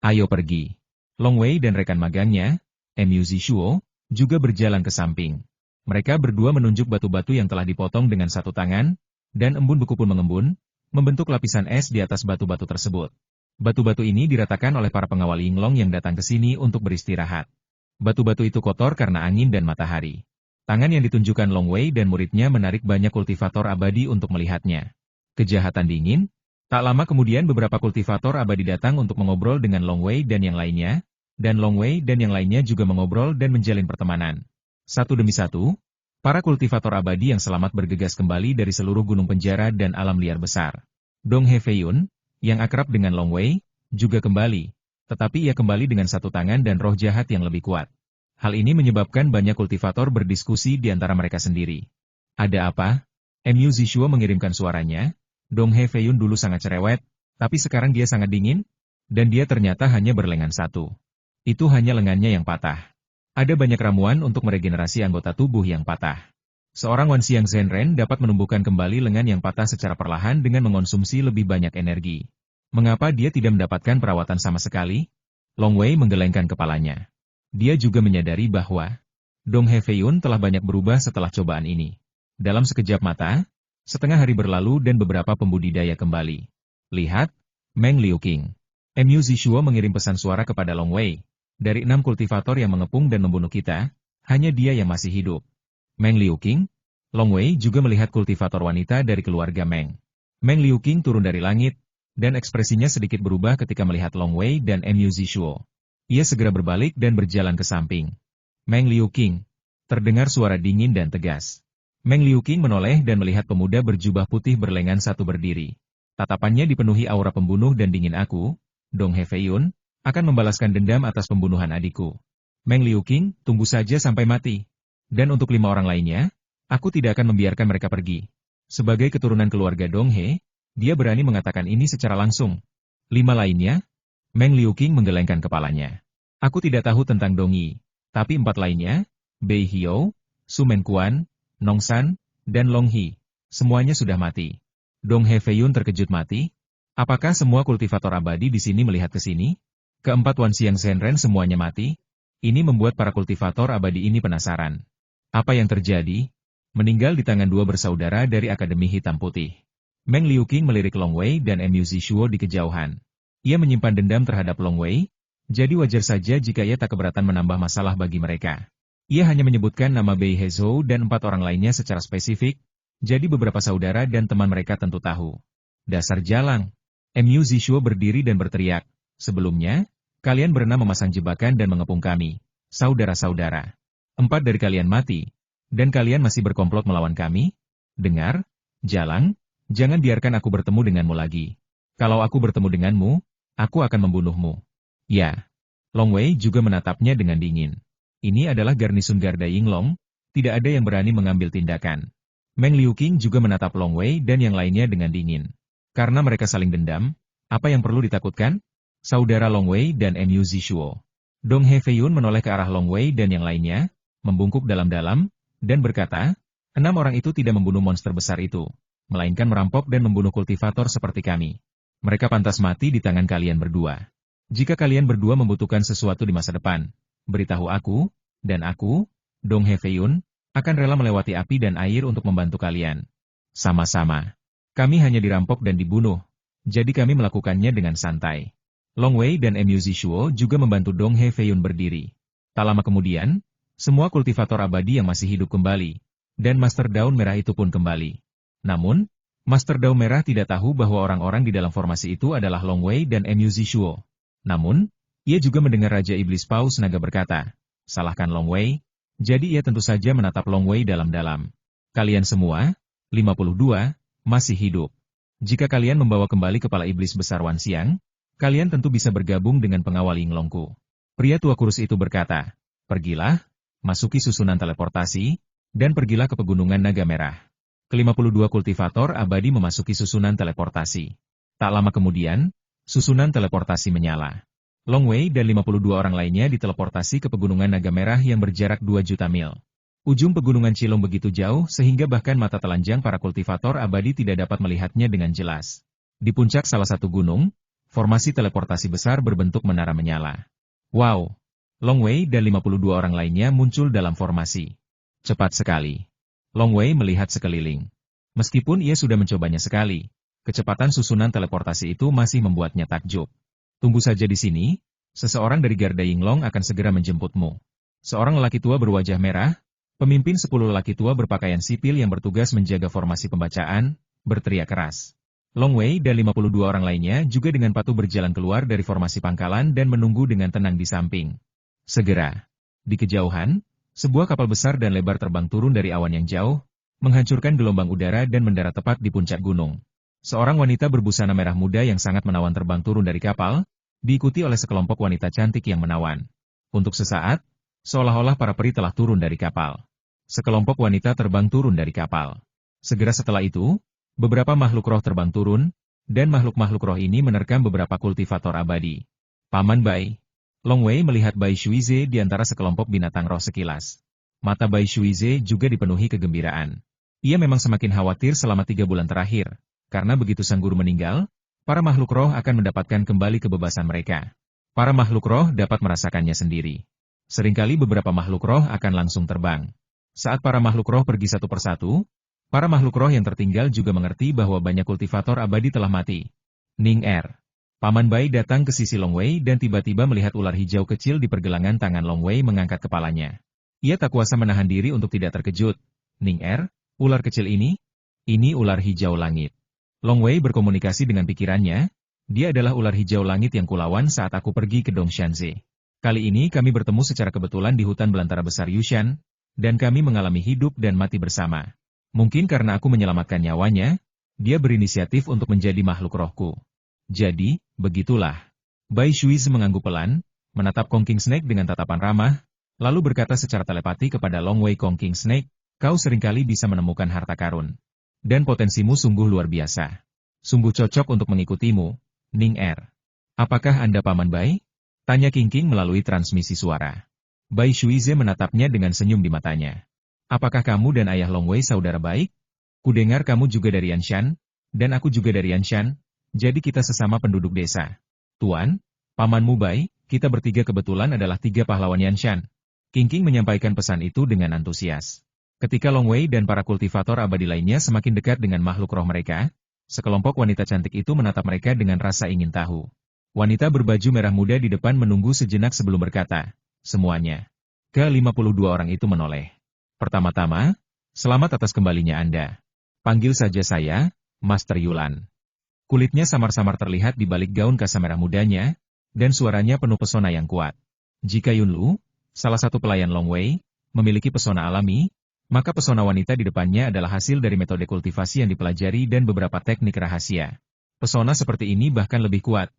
Ayo pergi. Long Wei dan rekan magangnya, Mu Zishuo, juga berjalan ke samping. Mereka berdua menunjuk batu-batu yang telah dipotong dengan satu tangan, dan embun beku pun mengembun, membentuk lapisan es di atas batu-batu tersebut. Batu-batu ini diratakan oleh para pengawal Yinglong yang datang ke sini untuk beristirahat. Batu-batu itu kotor karena angin dan matahari. Tangan yang ditunjukkan Long Wei dan muridnya menarik banyak kultivator abadi untuk melihatnya. Kejahatan dingin. Tak lama kemudian beberapa kultivator abadi datang untuk mengobrol dengan Long Wei dan yang lainnya, dan Long Wei dan yang lainnya juga mengobrol dan menjalin pertemanan. Satu demi satu, para kultivator abadi yang selamat bergegas kembali dari seluruh gunung penjara dan alam liar besar. Dong He Feiyun, yang akrab dengan Long Wei, juga kembali, tetapi ia kembali dengan satu tangan dan roh jahat yang lebih kuat. Hal ini menyebabkan banyak kultivator berdiskusi di antara mereka sendiri. Ada apa? Mu Zishuo mengirimkan suaranya. Dong He Feiyun dulu sangat cerewet, tapi sekarang dia sangat dingin, dan dia ternyata hanya berlengan satu. Itu hanya lengannya yang patah. Ada banyak ramuan untuk meregenerasi anggota tubuh yang patah. Seorang Wanxiang Zhenren dapat menumbuhkan kembali lengan yang patah secara perlahan dengan mengonsumsi lebih banyak energi. Mengapa dia tidak mendapatkan perawatan sama sekali? Long Wei menggelengkan kepalanya. Dia juga menyadari bahwa Dong He Feiyun telah banyak berubah setelah cobaan ini. Dalam sekejap mata, setengah hari berlalu dan beberapa pembudidaya kembali. Lihat, Meng Liuqing. Mu Zishuo mengirim pesan suara kepada Long Wei. Dari 6 kultivator yang mengepung dan membunuh kita, hanya dia yang masih hidup. Meng Liuqing. Long Wei juga melihat kultivator wanita dari keluarga Meng. Meng Liuqing turun dari langit, dan ekspresinya sedikit berubah ketika melihat Long Wei dan Mu Zishuo. Ia segera berbalik dan berjalan ke samping. Meng Liuqing. Terdengar suara dingin dan tegas. Meng Liuqing menoleh dan melihat pemuda berjubah putih berlengan satu berdiri. Tatapannya dipenuhi aura pembunuh dan dingin. Aku, Dong He Feiyun, akan membalaskan dendam atas pembunuhan adikku. Meng Liuqing, tunggu saja sampai mati. Dan untuk 5 orang lainnya, aku tidak akan membiarkan mereka pergi. Sebagai keturunan keluarga Dong He, dia berani mengatakan ini secara langsung. 5 lainnya? Meng Liuqing menggelengkan kepalanya. Aku tidak tahu tentang Dong Yi, tapi 4 lainnya, Bei Hiou, Su Menkuan, Nong San, dan Long He, semuanya sudah mati. Dong He Feiyun terkejut mati. Apakah semua kultivator abadi di sini melihat ke sini? Keempat Wanxiang Zhenren semuanya mati. Ini membuat para kultivator abadi ini penasaran. Apa yang terjadi? Meninggal di tangan 2 bersaudara dari Akademi Hitam Putih. Meng Liuqing melirik Long Wei dan Mu Zishuo di kejauhan. Ia menyimpan dendam terhadap Long Wei, Jadi wajar saja jika ia tak keberatan menambah masalah bagi mereka. Ia hanya menyebutkan nama Bei Hezhou dan 4 orang lainnya secara spesifik, jadi beberapa saudara dan teman mereka tentu tahu. Dasar jalang. Mu Zishuo berdiri dan berteriak. Sebelumnya, kalian berenam memasang jebakan dan mengepung kami. Saudara-saudara. 4 dari kalian mati. Dan kalian masih berkomplot melawan kami? Dengar, jalang, jangan biarkan aku bertemu denganmu lagi. Kalau aku bertemu denganmu, aku akan membunuhmu. Ya. Long Wei juga menatapnya dengan dingin. Ini adalah garnisun Garda Yinglong, tidak ada yang berani mengambil tindakan. Meng Liuqing juga menatap Long Wei dan yang lainnya dengan dingin. Karena mereka saling dendam, apa yang perlu ditakutkan? Saudara Long Wei dan Mu Zishuo. Dong He Feiyun menoleh ke arah Long Wei dan yang lainnya, membungkuk dalam-dalam, dan berkata, 6 orang itu tidak membunuh monster besar itu, melainkan merampok dan membunuh kultivator seperti kami. Mereka pantas mati di tangan kalian berdua. Jika kalian berdua membutuhkan sesuatu di masa depan, beritahu aku, dan aku, Dong He Feiyun, akan rela melewati api dan air untuk membantu kalian. Sama-sama. Kami hanya dirampok dan dibunuh, jadi kami melakukannya dengan santai. Long Wei dan Mu Zishuo juga membantu Dong He Feiyun berdiri. Tak lama kemudian, semua kultivator abadi yang masih hidup kembali, dan Master Daun Merah itu pun kembali. Namun, Master Daun Merah tidak tahu bahwa orang-orang di dalam formasi itu adalah Long Wei dan Mu Zishuo. Namun, ia juga mendengar Raja Iblis Paus Naga berkata, salahkan Long Wei, jadi ia tentu saja menatap Long Wei dalam-dalam. Kalian semua, 52, masih hidup. Jika kalian membawa kembali kepala iblis besar Wan Xiang, kalian tentu bisa bergabung dengan pengawal Yinglongku. Pria tua kurus itu berkata, pergilah, masuki susunan teleportasi, dan pergilah ke pegunungan Naga Merah. Ke-52 kultivator abadi memasuki susunan teleportasi. Tak lama kemudian, susunan teleportasi menyala. Long Wei dan 52 orang lainnya diteleportasi ke pegunungan Naga Merah yang berjarak 2 juta mil. Ujung pegunungan Cilong begitu jauh sehingga bahkan mata telanjang para kultivator abadi tidak dapat melihatnya dengan jelas. Di puncak salah satu gunung, formasi teleportasi besar berbentuk menara menyala. Wow! Long Wei dan 52 orang lainnya muncul dalam formasi. Cepat sekali. Long Wei melihat sekeliling. Meskipun ia sudah mencobanya sekali, kecepatan susunan teleportasi itu masih membuatnya takjub. Tunggu saja di sini, seseorang dari Garda Yinglong akan segera menjemputmu. Seorang lelaki tua berwajah merah, pemimpin 10 lelaki tua berpakaian sipil yang bertugas menjaga formasi pembacaan, berteriak keras. Long Wei dan 52 orang lainnya juga dengan patuh berjalan keluar dari formasi pangkalan dan menunggu dengan tenang di samping. Segera. Di kejauhan, sebuah kapal besar dan lebar terbang turun dari awan yang jauh, menghancurkan gelombang udara dan mendarat tepat di puncak gunung. Seorang wanita berbusana merah muda yang sangat menawan terbang turun dari kapal, diikuti oleh sekelompok wanita cantik yang menawan. Untuk sesaat, seolah-olah para peri telah turun dari kapal. Sekelompok wanita terbang turun dari kapal. Segera setelah itu, beberapa makhluk roh terbang turun, dan makhluk-makhluk roh ini menerkam beberapa kultivator abadi. Paman Bai. Long Wei melihat Bai Shuize di antara sekelompok binatang roh sekilas. Mata Bai Shuize juga dipenuhi kegembiraan. Ia memang semakin khawatir selama 3 bulan terakhir, karena begitu sang guru meninggal, para makhluk roh akan mendapatkan kembali kebebasan mereka. Para makhluk roh dapat merasakannya sendiri. Seringkali beberapa makhluk roh akan langsung terbang. Saat para makhluk roh pergi satu persatu, para makhluk roh yang tertinggal juga mengerti bahwa banyak kultivator abadi telah mati. Ning Er. Paman Bai datang ke sisi Long Wei dan tiba-tiba melihat ular hijau kecil di pergelangan tangan Long Wei mengangkat kepalanya. Ia tak kuasa menahan diri untuk tidak terkejut. Ning Er, ular kecil ini ular hijau langit. Long Wei berkomunikasi dengan pikirannya, dia adalah ular hijau langit yang kulawan saat aku pergi ke Dongshanze. Kali ini kami bertemu secara kebetulan di hutan belantara besar Yushan, dan kami mengalami hidup dan mati bersama. Mungkin karena aku menyelamatkan nyawanya, dia berinisiatif untuk menjadi makhluk rohku. Jadi, begitulah. Bai Shuize mengangguk pelan, menatap Kong King Snake dengan tatapan ramah, lalu berkata secara telepati kepada Long Wei, Kong King Snake, kau seringkali bisa menemukan harta karun. Dan potensimu sungguh luar biasa. Sungguh cocok untuk mengikutimu, Ning Er. Apakah Anda Paman Bai? Tanya King King melalui transmisi suara. Bai Shuize menatapnya dengan senyum di matanya. Apakah kamu dan ayah Long Wei saudara baik? Kudengar kamu juga dari Yanshan, dan aku juga dari Yanshan, jadi kita sesama penduduk desa. Tuan, Pamanmu Bai, kita bertiga kebetulan adalah 3 pahlawan Yanshan. King King menyampaikan pesan itu dengan antusias. Ketika Long Wei dan para kultivator abadi lainnya semakin dekat dengan makhluk roh mereka, sekelompok wanita cantik itu menatap mereka dengan rasa ingin tahu. Wanita berbaju merah muda di depan menunggu sejenak sebelum berkata, semuanya. Ke-52 orang itu menoleh. Pertama-tama, selamat atas kembalinya Anda. Panggil saja saya, Master Yulan. Kulitnya samar-samar terlihat di balik gaun kasa merah mudanya, dan suaranya penuh pesona yang kuat. Jika Yunlu, salah satu pelayan Longwei, memiliki pesona alami, maka pesona wanita di depannya adalah hasil dari metode kultivasi yang dipelajari dan beberapa teknik rahasia. Pesona seperti ini bahkan lebih kuat,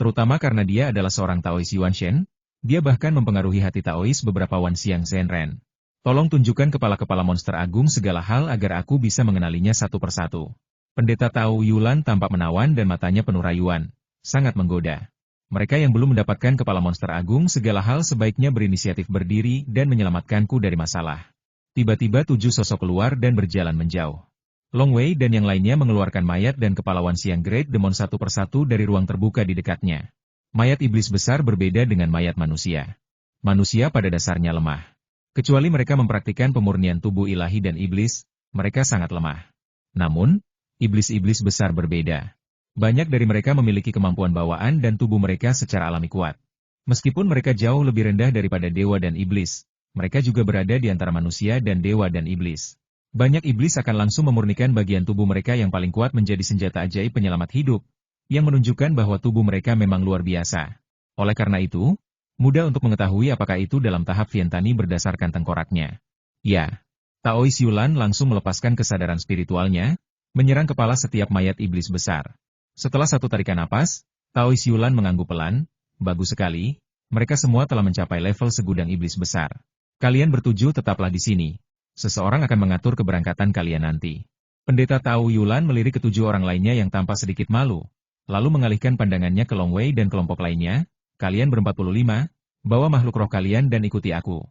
terutama karena dia adalah seorang Taois Yuanshen, dia bahkan mempengaruhi hati Taois beberapa Wanxiang Zenren. Tolong tunjukkan kepala-kepala monster agung segala hal agar aku bisa mengenalinya satu persatu. Pendeta Tao Yulan tampak menawan dan matanya penuh rayuan, sangat menggoda. Mereka yang belum mendapatkan kepala monster agung segala hal sebaiknya berinisiatif berdiri dan menyelamatkanku dari masalah. Tiba-tiba 7 sosok keluar dan berjalan menjauh. Longwei dan yang lainnya mengeluarkan mayat dan kepala Wanxiang Great Demon satu persatu dari ruang terbuka di dekatnya. Mayat iblis besar berbeda dengan mayat manusia. Manusia pada dasarnya lemah. Kecuali mereka mempraktikkan pemurnian tubuh ilahi dan iblis, mereka sangat lemah. Namun, iblis-iblis besar berbeda. Banyak dari mereka memiliki kemampuan bawaan dan tubuh mereka secara alami kuat. Meskipun mereka jauh lebih rendah daripada dewa dan iblis, mereka juga berada di antara manusia dan dewa dan iblis. Banyak iblis akan langsung memurnikan bagian tubuh mereka yang paling kuat menjadi senjata ajaib penyelamat hidup, yang menunjukkan bahwa tubuh mereka memang luar biasa. Oleh karena itu, mudah untuk mengetahui apakah itu dalam tahap Vientani berdasarkan tengkoraknya. Ya, Taois Yulan langsung melepaskan kesadaran spiritualnya, menyerang kepala setiap mayat iblis besar. Setelah satu tarikan napas, Taois Yulan mengangguk pelan, bagus sekali, mereka semua telah mencapai level segudang iblis besar. Kalian bertujuh tetaplah di sini. Seseorang akan mengatur keberangkatan kalian nanti. Pendeta Tao Yulan melirik ketujuh orang lainnya yang tampak sedikit malu, lalu mengalihkan pandangannya ke Longwei dan kelompok lainnya, kalian ber-45, bawa makhluk roh kalian dan ikuti aku.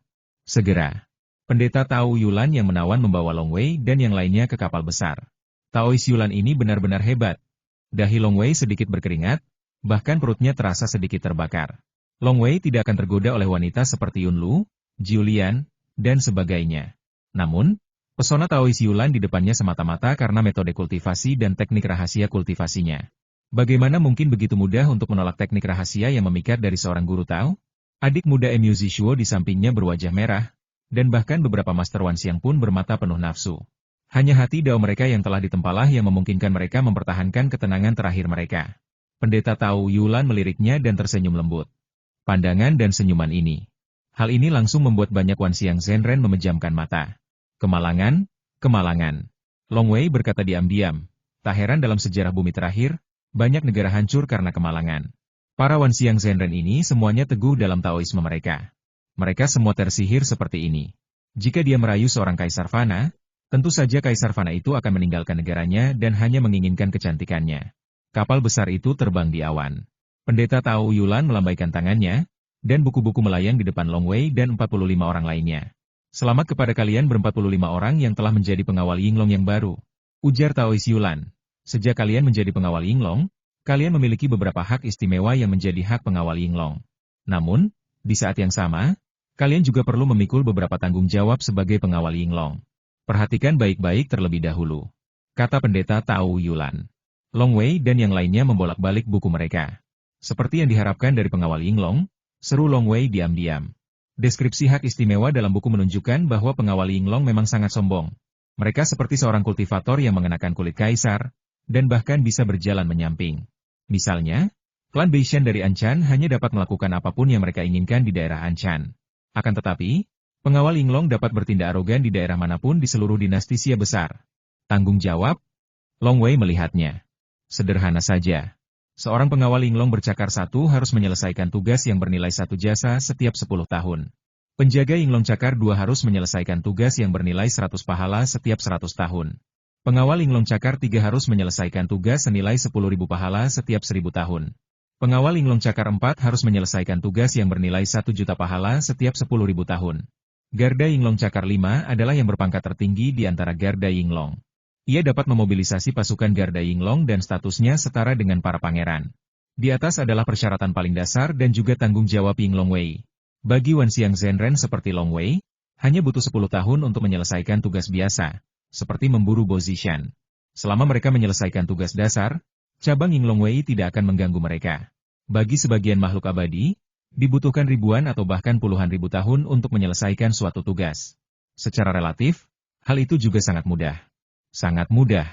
Segera. Pendeta Tao Yulan yang menawan membawa Longwei dan yang lainnya ke kapal besar. Taois Yulan ini benar-benar hebat. Dahi Longwei sedikit berkeringat, bahkan perutnya terasa sedikit terbakar. Longwei tidak akan tergoda oleh wanita seperti Yunlu, Julian, dan sebagainya. Namun, pesona Taois Yulan di depannya semata-mata karena metode kultivasi dan teknik rahasia kultivasinya. Bagaimana mungkin begitu mudah untuk menolak teknik rahasia yang memikat dari seorang guru Tao? Adik muda Mu Zishuo di sampingnya berwajah merah, dan bahkan beberapa Master Wanxiang pun bermata penuh nafsu. Hanya hati Dao mereka yang telah ditempalah yang memungkinkan mereka mempertahankan ketenangan terakhir mereka. Pendeta Tao Yulan meliriknya dan tersenyum lembut. Pandangan dan senyuman ini. Hal ini langsung membuat banyak Wanxiang Zenren memejamkan mata. Kemalangan, kemalangan. Longwei berkata diam-diam. Tak heran dalam sejarah bumi terakhir, banyak negara hancur karena kemalangan. Para Wanxiang Zenren ini semuanya teguh dalam Taoisme mereka. Mereka semua tersihir seperti ini. Jika dia merayu seorang kaisar fana, tentu saja kaisar fana itu akan meninggalkan negaranya dan hanya menginginkan kecantikannya. Kapal besar itu terbang di awan. Pendeta Tao Yulan melambaikan tangannya, dan buku-buku melayang di depan Longwei dan 45 orang lainnya. Selamat kepada kalian ber-45 orang yang telah menjadi pengawal Yinglong yang baru. Ujar Taois Yulan. Sejak kalian menjadi pengawal Yinglong, kalian memiliki beberapa hak istimewa yang menjadi hak pengawal Yinglong. Namun, di saat yang sama, kalian juga perlu memikul beberapa tanggung jawab sebagai pengawal Yinglong. Perhatikan baik-baik terlebih dahulu. Kata pendeta Tao Yulan. Longwei dan yang lainnya membolak-balik buku mereka. Seperti yang diharapkan dari pengawal Yinglong, seru Longwei diam-diam. Deskripsi hak istimewa dalam buku menunjukkan bahwa pengawal Yinglong memang sangat sombong. Mereka seperti seorang kultivator yang mengenakan kulit kaisar, dan bahkan bisa berjalan menyamping. Misalnya, klan Beishan dari Anchan hanya dapat melakukan apapun yang mereka inginkan di daerah Anchan. Akan tetapi, pengawal Yinglong dapat bertindak arogan di daerah manapun di seluruh dinasti Xia besar. Tanggung jawab? Longwei melihatnya. Sederhana saja. Seorang pengawal Yinglong bercakar satu harus menyelesaikan tugas yang bernilai 1 jasa setiap 10 tahun. Penjaga Yinglong Cakar 2 harus menyelesaikan tugas yang bernilai 100 pahala setiap 100 tahun. Pengawal Yinglong Cakar 3 harus menyelesaikan tugas senilai 10.000 pahala setiap 1000 tahun. Pengawal Yinglong Cakar 4 harus menyelesaikan tugas yang bernilai 1 juta pahala setiap 10.000 tahun. Garda Yinglong Cakar 5 adalah yang berpangkat tertinggi di antara Garda Yinglong. Ia dapat memobilisasi pasukan Garda Yinglong dan statusnya setara dengan para pangeran. Di atas adalah persyaratan paling dasar dan juga tanggung jawab Yinglong Wei. Bagi Wanxiang Zenren seperti Long Wei, hanya butuh 10 tahun untuk menyelesaikan tugas biasa, seperti memburu Bozishan. Selama mereka menyelesaikan tugas dasar, cabang Yinglong Wei tidak akan mengganggu mereka. Bagi sebagian makhluk abadi, dibutuhkan ribuan atau bahkan puluhan ribu tahun untuk menyelesaikan suatu tugas. Secara relatif, hal itu juga sangat mudah. Sangat mudah.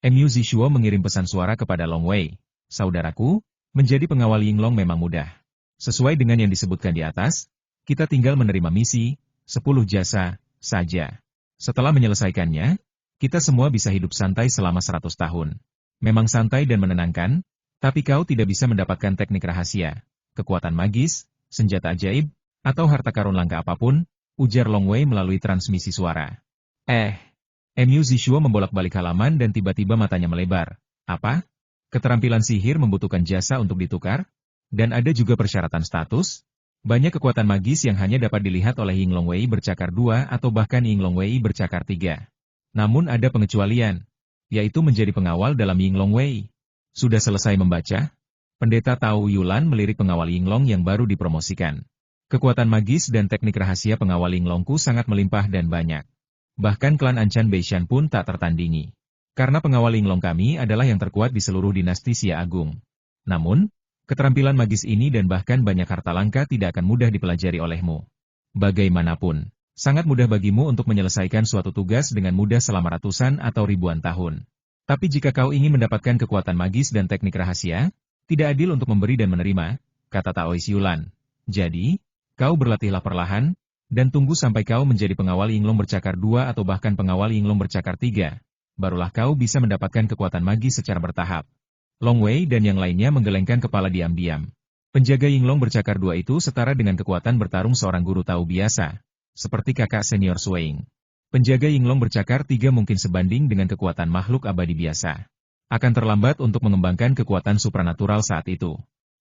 Mu Zishuo mengirim pesan suara kepada Long Wei. Saudaraku, menjadi pengawal Yinglong memang mudah. Sesuai dengan yang disebutkan di atas, kita tinggal menerima misi, 10 jasa, saja. Setelah menyelesaikannya, kita semua bisa hidup santai selama 100 tahun. Memang santai dan menenangkan, tapi kau tidak bisa mendapatkan teknik rahasia, kekuatan magis, senjata ajaib, atau harta karun langka apapun, ujar Long Wei melalui transmisi suara. Mu Zishuo membolak-balik halaman dan tiba-tiba matanya melebar. Apa? Keterampilan sihir membutuhkan jasa untuk ditukar? Dan ada juga persyaratan status? Banyak kekuatan magis yang hanya dapat dilihat oleh Yinglong Wei bercakar 2 atau bahkan Yinglong Wei bercakar 3. Namun ada pengecualian, yaitu menjadi pengawal dalam Yinglong Wei. Sudah selesai membaca? Pendeta Tao Yulan melirik pengawal Yinglong yang baru dipromosikan. Kekuatan magis dan teknik rahasia pengawal Yinglongku sangat melimpah dan banyak. Bahkan klan Anchan Beishan pun tak tertandingi. Karena pengawal Yinglong kami adalah yang terkuat di seluruh dinasti Xia Agung. Namun, keterampilan magis ini dan bahkan banyak harta langka tidak akan mudah dipelajari olehmu. Bagaimanapun, sangat mudah bagimu untuk menyelesaikan suatu tugas dengan mudah selama ratusan atau ribuan tahun. Tapi jika kau ingin mendapatkan kekuatan magis dan teknik rahasia, tidak adil untuk memberi dan menerima, kata Taois Yulan. Jadi, kau berlatihlah perlahan, dan tunggu sampai kau menjadi pengawal Yinglong bercakar 2 atau bahkan pengawal Yinglong bercakar 3. Barulah kau bisa mendapatkan kekuatan magis secara bertahap. Long Wei dan yang lainnya menggelengkan kepala diam-diam. Penjaga Yinglong bercakar 2 itu setara dengan kekuatan bertarung seorang guru Tao biasa, seperti kakak senior Suing. Penjaga Yinglong bercakar 3 mungkin sebanding dengan kekuatan makhluk abadi biasa. Akan terlambat untuk mengembangkan kekuatan supranatural saat itu.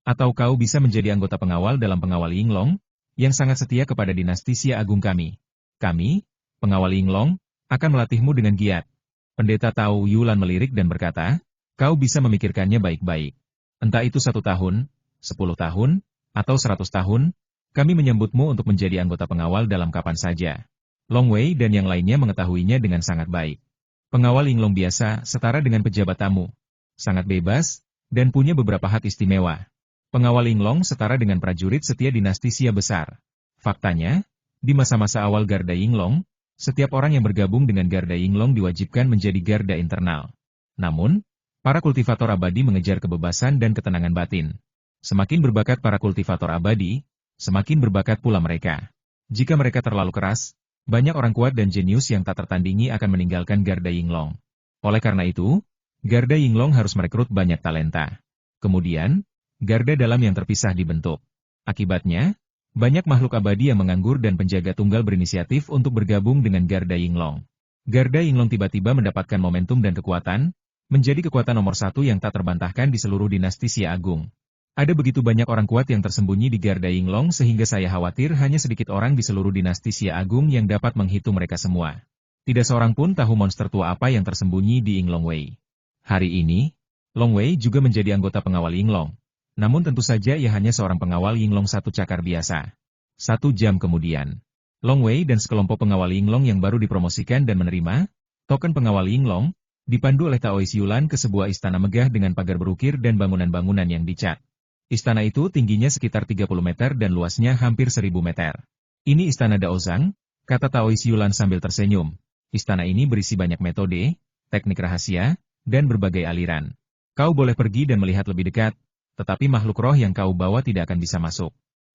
Atau kau bisa menjadi anggota pengawal dalam pengawal Yinglong, yang sangat setia kepada dinasti Xia Agung kami. Kami, pengawal Yinglong, akan melatihmu dengan giat. Pendeta Tao Yulan melirik dan berkata, kau bisa memikirkannya baik-baik. Entah itu 1 tahun, 10 tahun, atau 100 tahun, kami menyambutmu untuk menjadi anggota pengawal dalam kapan saja. Long Wei dan yang lainnya mengetahuinya dengan sangat baik. Pengawal Yinglong biasa setara dengan pejabat tamu. Sangat bebas, dan punya beberapa hak istimewa. Pengawal Yinglong setara dengan prajurit setia dinasti Xia besar. Faktanya, di masa-masa awal Garda Yinglong, setiap orang yang bergabung dengan Garda Yinglong diwajibkan menjadi garda internal. Namun, para kultivator abadi mengejar kebebasan dan ketenangan batin. Semakin berbakat para kultivator abadi, semakin berbakat pula mereka. Jika mereka terlalu keras, banyak orang kuat dan jenius yang tak tertandingi akan meninggalkan Garda Yinglong. Oleh karena itu, Garda Yinglong harus merekrut banyak talenta. Kemudian, garda dalam yang terpisah dibentuk. Akibatnya, banyak makhluk abadi yang menganggur dan penjaga tunggal berinisiatif untuk bergabung dengan Garda Yinglong. Garda Yinglong tiba-tiba mendapatkan momentum dan kekuatan, menjadi kekuatan nomor 1 yang tak terbantahkan di seluruh dinasti Xia Agung. Ada begitu banyak orang kuat yang tersembunyi di Garda Yinglong sehingga saya khawatir hanya sedikit orang di seluruh dinasti Xia Agung yang dapat menghitung mereka semua. Tidak seorang pun tahu monster tua apa yang tersembunyi di Yinglong Wei. Hari ini, Long Wei juga menjadi anggota pengawal Yinglong. Namun tentu saja ia hanya seorang pengawal Yinglong 1 cakar biasa. 1 jam kemudian, Long Wei dan sekelompok pengawal Yinglong yang baru dipromosikan dan menerima token pengawal Yinglong, dipandu oleh Taois Yulan ke sebuah istana megah dengan pagar berukir dan bangunan-bangunan yang dicat. Istana itu tingginya sekitar 30 meter dan luasnya hampir 1000 meter. Ini istana Daozang, kata Taois Yulan sambil tersenyum. Istana ini berisi banyak metode, teknik rahasia, dan berbagai aliran. Kau boleh pergi dan melihat lebih dekat, tetapi makhluk roh yang kau bawa tidak akan bisa masuk.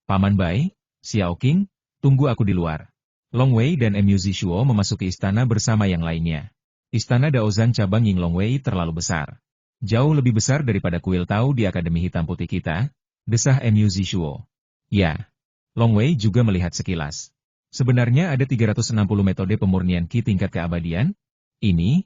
Paman Bai, Xiao Qing, tunggu aku di luar. Long Wei dan Mu Zishuo memasuki istana bersama yang lainnya. Istana Daozang cabang Yinglong Wei terlalu besar. Jauh lebih besar daripada kuil Tao di Akademi Hitam Putih kita, desah Mu Zishuo. Ya. Long Wei juga melihat sekilas. Sebenarnya ada 360 metode pemurnian Qi tingkat keabadian. Ini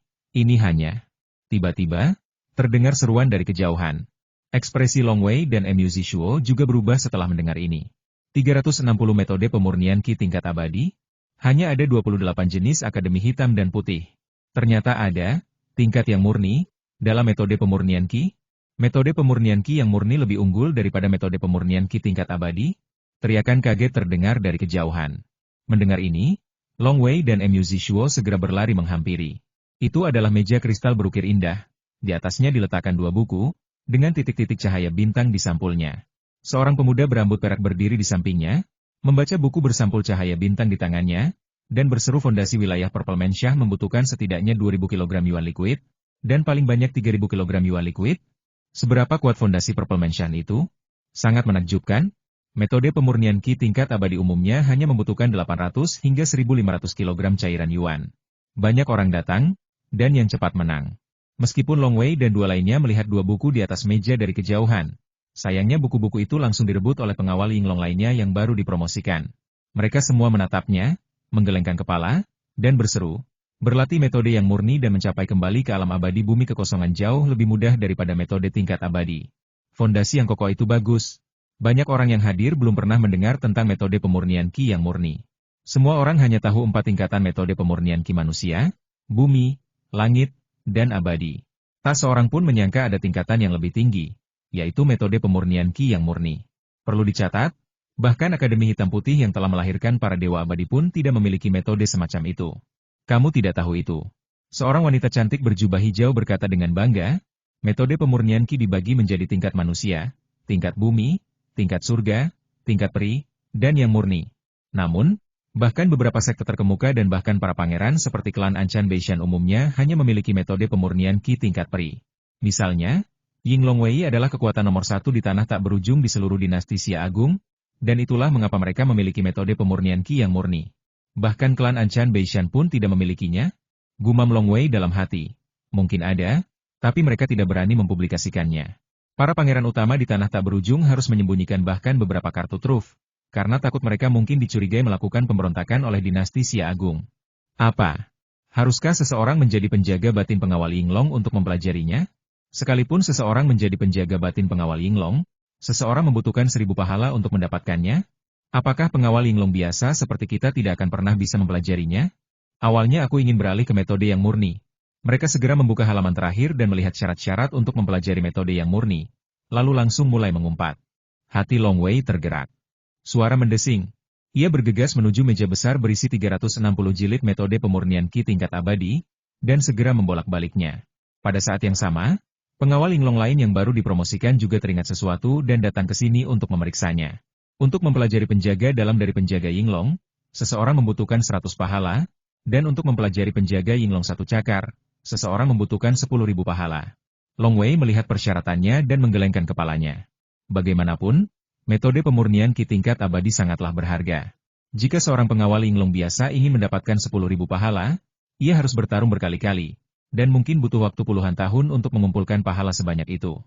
hanya. Tiba-tiba, terdengar seruan dari kejauhan. Ekspresi Long Wei dan Mu Zishuo juga berubah setelah mendengar ini. 360 metode pemurnian Qi tingkat abadi? Hanya ada 28 jenis Akademi Hitam dan Putih. Ternyata ada tingkat yang murni dalam metode pemurnian Qi. Metode pemurnian Qi yang murni lebih unggul daripada metode pemurnian Qi tingkat abadi? Teriakan kaget terdengar dari kejauhan. Mendengar ini, Long Wei dan Mu Zishuo segera berlari menghampiri. Itu adalah meja kristal berukir indah. Di atasnya diletakkan 2 buku, dengan titik-titik cahaya bintang di sampulnya. Seorang pemuda berambut perak berdiri di sampingnya, membaca buku bersampul cahaya bintang di tangannya, dan berseru fondasi wilayah Purple Mansyah membutuhkan setidaknya 2.000 kg yuan liquid, dan paling banyak 3.000 kg yuan liquid. Seberapa kuat fondasi Purple Mansyah itu? Sangat menakjubkan. Metode pemurnian Qi tingkat abadi umumnya hanya membutuhkan 800 hingga 1.500 kg cairan yuan. Banyak orang datang, dan yang cepat menang. Meskipun Long Wei dan dua lainnya melihat dua buku di atas meja dari kejauhan, sayangnya buku-buku itu langsung direbut oleh pengawal Yinglong lainnya yang baru dipromosikan. Mereka semua menatapnya, menggelengkan kepala, dan berseru. Berlatih metode yang murni dan mencapai kembali ke alam abadi bumi kekosongan jauh lebih mudah daripada metode tingkat abadi. Fondasi yang kokoh itu bagus. Banyak orang yang hadir belum pernah mendengar tentang metode pemurnian Qi yang murni. Semua orang hanya tahu 4 tingkatan metode pemurnian Qi manusia, bumi, langit, dan abadi. Tak seorang pun menyangka ada tingkatan yang lebih tinggi, yaitu metode pemurnian Qi yang murni. Perlu dicatat, bahkan Akademi Hitam Putih yang telah melahirkan para dewa abadi pun tidak memiliki metode semacam itu. Kamu tidak tahu itu. Seorang wanita cantik berjubah hijau berkata dengan bangga, metode pemurnian Qi dibagi menjadi tingkat manusia, tingkat bumi, tingkat surga, tingkat peri, dan yang murni. Namun, bahkan beberapa sekte terkemuka dan bahkan para pangeran seperti klan Anchan Beishan umumnya hanya memiliki metode pemurnian Qi tingkat peri. Misalnya, Yinglong Wei adalah kekuatan nomor 1 di tanah tak berujung di seluruh dinasti Xia Agung, dan itulah mengapa mereka memiliki metode pemurnian Qi yang murni. Bahkan klan Anchan Beishan pun tidak memilikinya. Gumam Long Wei dalam hati. Mungkin ada, tapi mereka tidak berani mempublikasikannya. Para pangeran utama di tanah tak berujung harus menyembunyikan bahkan beberapa kartu truf, karena takut mereka mungkin dicurigai melakukan pemberontakan oleh dinasti Xia Agung. Apa? Haruskah seseorang menjadi penjaga batin pengawal Yinglong untuk mempelajarinya? Sekalipun seseorang menjadi penjaga batin pengawal Yinglong, seseorang membutuhkan 1.000 pahala untuk mendapatkannya? Apakah pengawal Yinglong biasa seperti kita tidak akan pernah bisa mempelajarinya? Awalnya aku ingin beralih ke metode yang murni. Mereka segera membuka halaman terakhir dan melihat syarat-syarat untuk mempelajari metode yang murni, lalu langsung mulai mengumpat. Hati Long Wei tergerak. Suara mendesing. Ia bergegas menuju meja besar berisi 360 jilid metode pemurnian Qi tingkat abadi, dan segera membolak-baliknya. Pada saat yang sama, pengawal Yinglong lain yang baru dipromosikan juga teringat sesuatu dan datang ke sini untuk memeriksanya. Untuk mempelajari penjaga dalam dari penjaga Yinglong, seseorang membutuhkan 100 pahala, dan untuk mempelajari penjaga Yinglong 1 cakar, seseorang membutuhkan 10.000 pahala. Long Wei melihat persyaratannya dan menggelengkan kepalanya. Bagaimanapun, metode pemurnian Qi tingkat abadi sangatlah berharga. Jika seorang pengawal Yinglong biasa ingin mendapatkan 10.000 pahala, ia harus bertarung berkali-kali, dan mungkin butuh waktu puluhan tahun untuk mengumpulkan pahala sebanyak itu.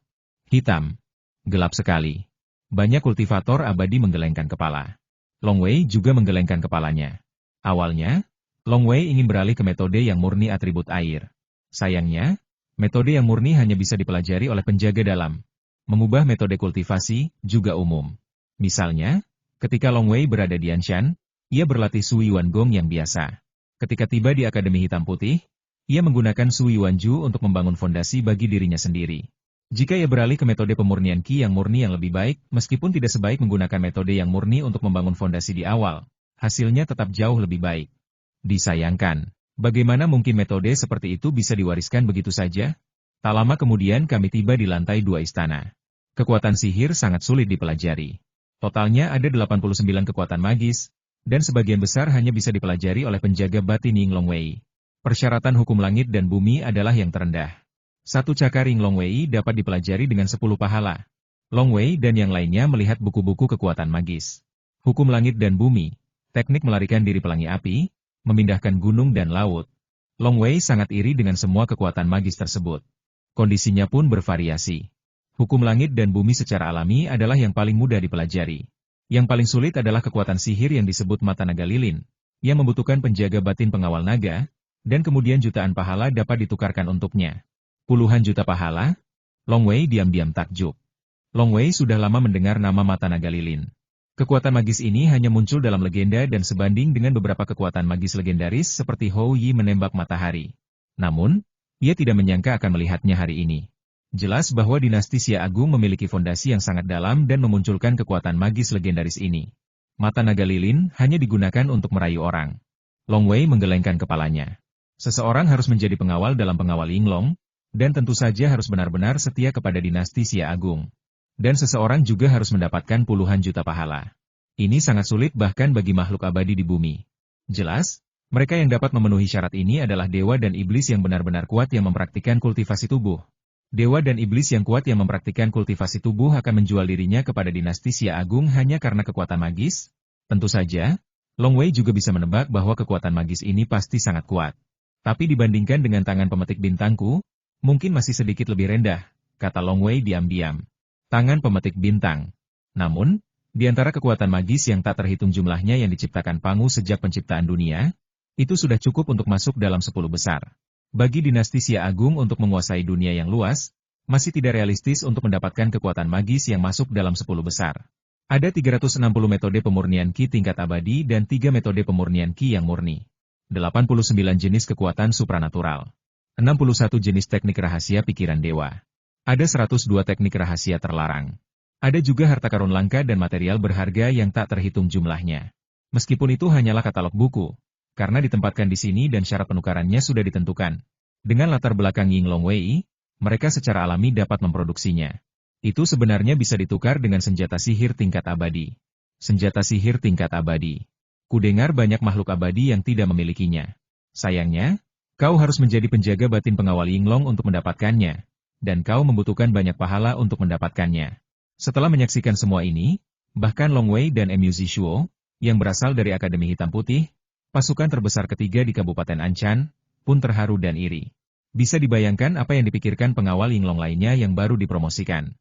Hitam. Gelap sekali. Banyak kultivator abadi menggelengkan kepala. Long Wei juga menggelengkan kepalanya. Awalnya, Long Wei ingin beralih ke metode yang murni atribut air. Sayangnya, metode yang murni hanya bisa dipelajari oleh penjaga dalam. Mengubah metode kultivasi juga umum. Misalnya, ketika Long Wei berada di Anshan, ia berlatih Sui Yuan Gong yang biasa. Ketika tiba di Akademi Hitam Putih, ia menggunakan Sui Yuan Ju untuk membangun fondasi bagi dirinya sendiri. Jika ia beralih ke metode pemurnian Qi yang murni yang lebih baik, meskipun tidak sebaik menggunakan metode yang murni untuk membangun fondasi di awal, hasilnya tetap jauh lebih baik. Disayangkan. Bagaimana mungkin metode seperti itu bisa diwariskan begitu saja? Tak lama kemudian kami tiba di lantai 2 istana. Kekuatan sihir sangat sulit dipelajari. Totalnya ada 89 kekuatan magis, dan sebagian besar hanya bisa dipelajari oleh penjaga batin Yinglong Wei. Persyaratan hukum langit dan bumi adalah yang terendah. 1 cakar Yinglong Wei dapat dipelajari dengan 10 pahala. Long Wei dan yang lainnya melihat buku-buku kekuatan magis. Hukum langit dan bumi, teknik melarikan diri pelangi api, memindahkan gunung dan laut. Long Wei sangat iri dengan semua kekuatan magis tersebut. Kondisinya pun bervariasi. Hukum langit dan bumi secara alami adalah yang paling mudah dipelajari. Yang paling sulit adalah kekuatan sihir yang disebut mata naga lilin, yang membutuhkan penjaga batin pengawal naga, dan kemudian jutaan pahala dapat ditukarkan untuknya. Puluhan juta pahala? Long Wei diam-diam takjub. Long Wei sudah lama mendengar nama mata naga lilin. Kekuatan magis ini hanya muncul dalam legenda dan sebanding dengan beberapa kekuatan magis legendaris seperti Hou Yi menembak matahari. Namun, ia tidak menyangka akan melihatnya hari ini. Jelas bahwa dinasti Xia Agung memiliki fondasi yang sangat dalam dan memunculkan kekuatan magis legendaris ini. Mata naga lilin hanya digunakan untuk merayu orang. Long Wei menggelengkan kepalanya. Seseorang harus menjadi pengawal dalam pengawal Yinglong, dan tentu saja harus benar-benar setia kepada dinasti Xia Agung. Dan seseorang juga harus mendapatkan puluhan juta pahala. Ini sangat sulit bahkan bagi makhluk abadi di bumi. Jelas, mereka yang dapat memenuhi syarat ini adalah dewa dan iblis yang benar-benar kuat yang mempraktikkan kultivasi tubuh. Dewa dan iblis yang kuat yang mempraktikkan kultivasi tubuh akan menjual dirinya kepada dinasti Xia Agung hanya karena kekuatan magis? Tentu saja, Long Wei juga bisa menebak bahwa kekuatan magis ini pasti sangat kuat. Tapi dibandingkan dengan tangan pemetik bintangku, mungkin masih sedikit lebih rendah, kata Long Wei diam-diam. Tangan pemetik bintang. Namun, di antara kekuatan magis yang tak terhitung jumlahnya yang diciptakan Pangu sejak penciptaan dunia, itu sudah cukup untuk masuk dalam 10 besar. Bagi dinasti Xia Agung untuk menguasai dunia yang luas, masih tidak realistis untuk mendapatkan kekuatan magis yang masuk dalam 10 besar. Ada 360 metode pemurnian Qi tingkat abadi dan 3 metode pemurnian Qi yang murni. 89 jenis kekuatan supranatural. 61 jenis teknik rahasia pikiran dewa. Ada 102 teknik rahasia terlarang. Ada juga harta karun langka dan material berharga yang tak terhitung jumlahnya. Meskipun itu hanyalah katalog buku, karena ditempatkan di sini dan syarat penukarannya sudah ditentukan. Dengan latar belakang Ying Long Wei, mereka secara alami dapat memproduksinya. Itu sebenarnya bisa ditukar dengan senjata sihir tingkat abadi. Senjata sihir tingkat abadi. Kudengar banyak makhluk abadi yang tidak memilikinya. Sayangnya, kau harus menjadi penjaga batin pengawal Yinglong untuk mendapatkannya, dan kau membutuhkan banyak pahala untuk mendapatkannya. Setelah menyaksikan semua ini, bahkan Long Wei dan Mu Zishuo, yang berasal dari Akademi Hitam Putih, pasukan terbesar ketiga di Kabupaten Anchan, pun terharu dan iri. Bisa dibayangkan apa yang dipikirkan pengawal Yinglong lainnya yang baru dipromosikan.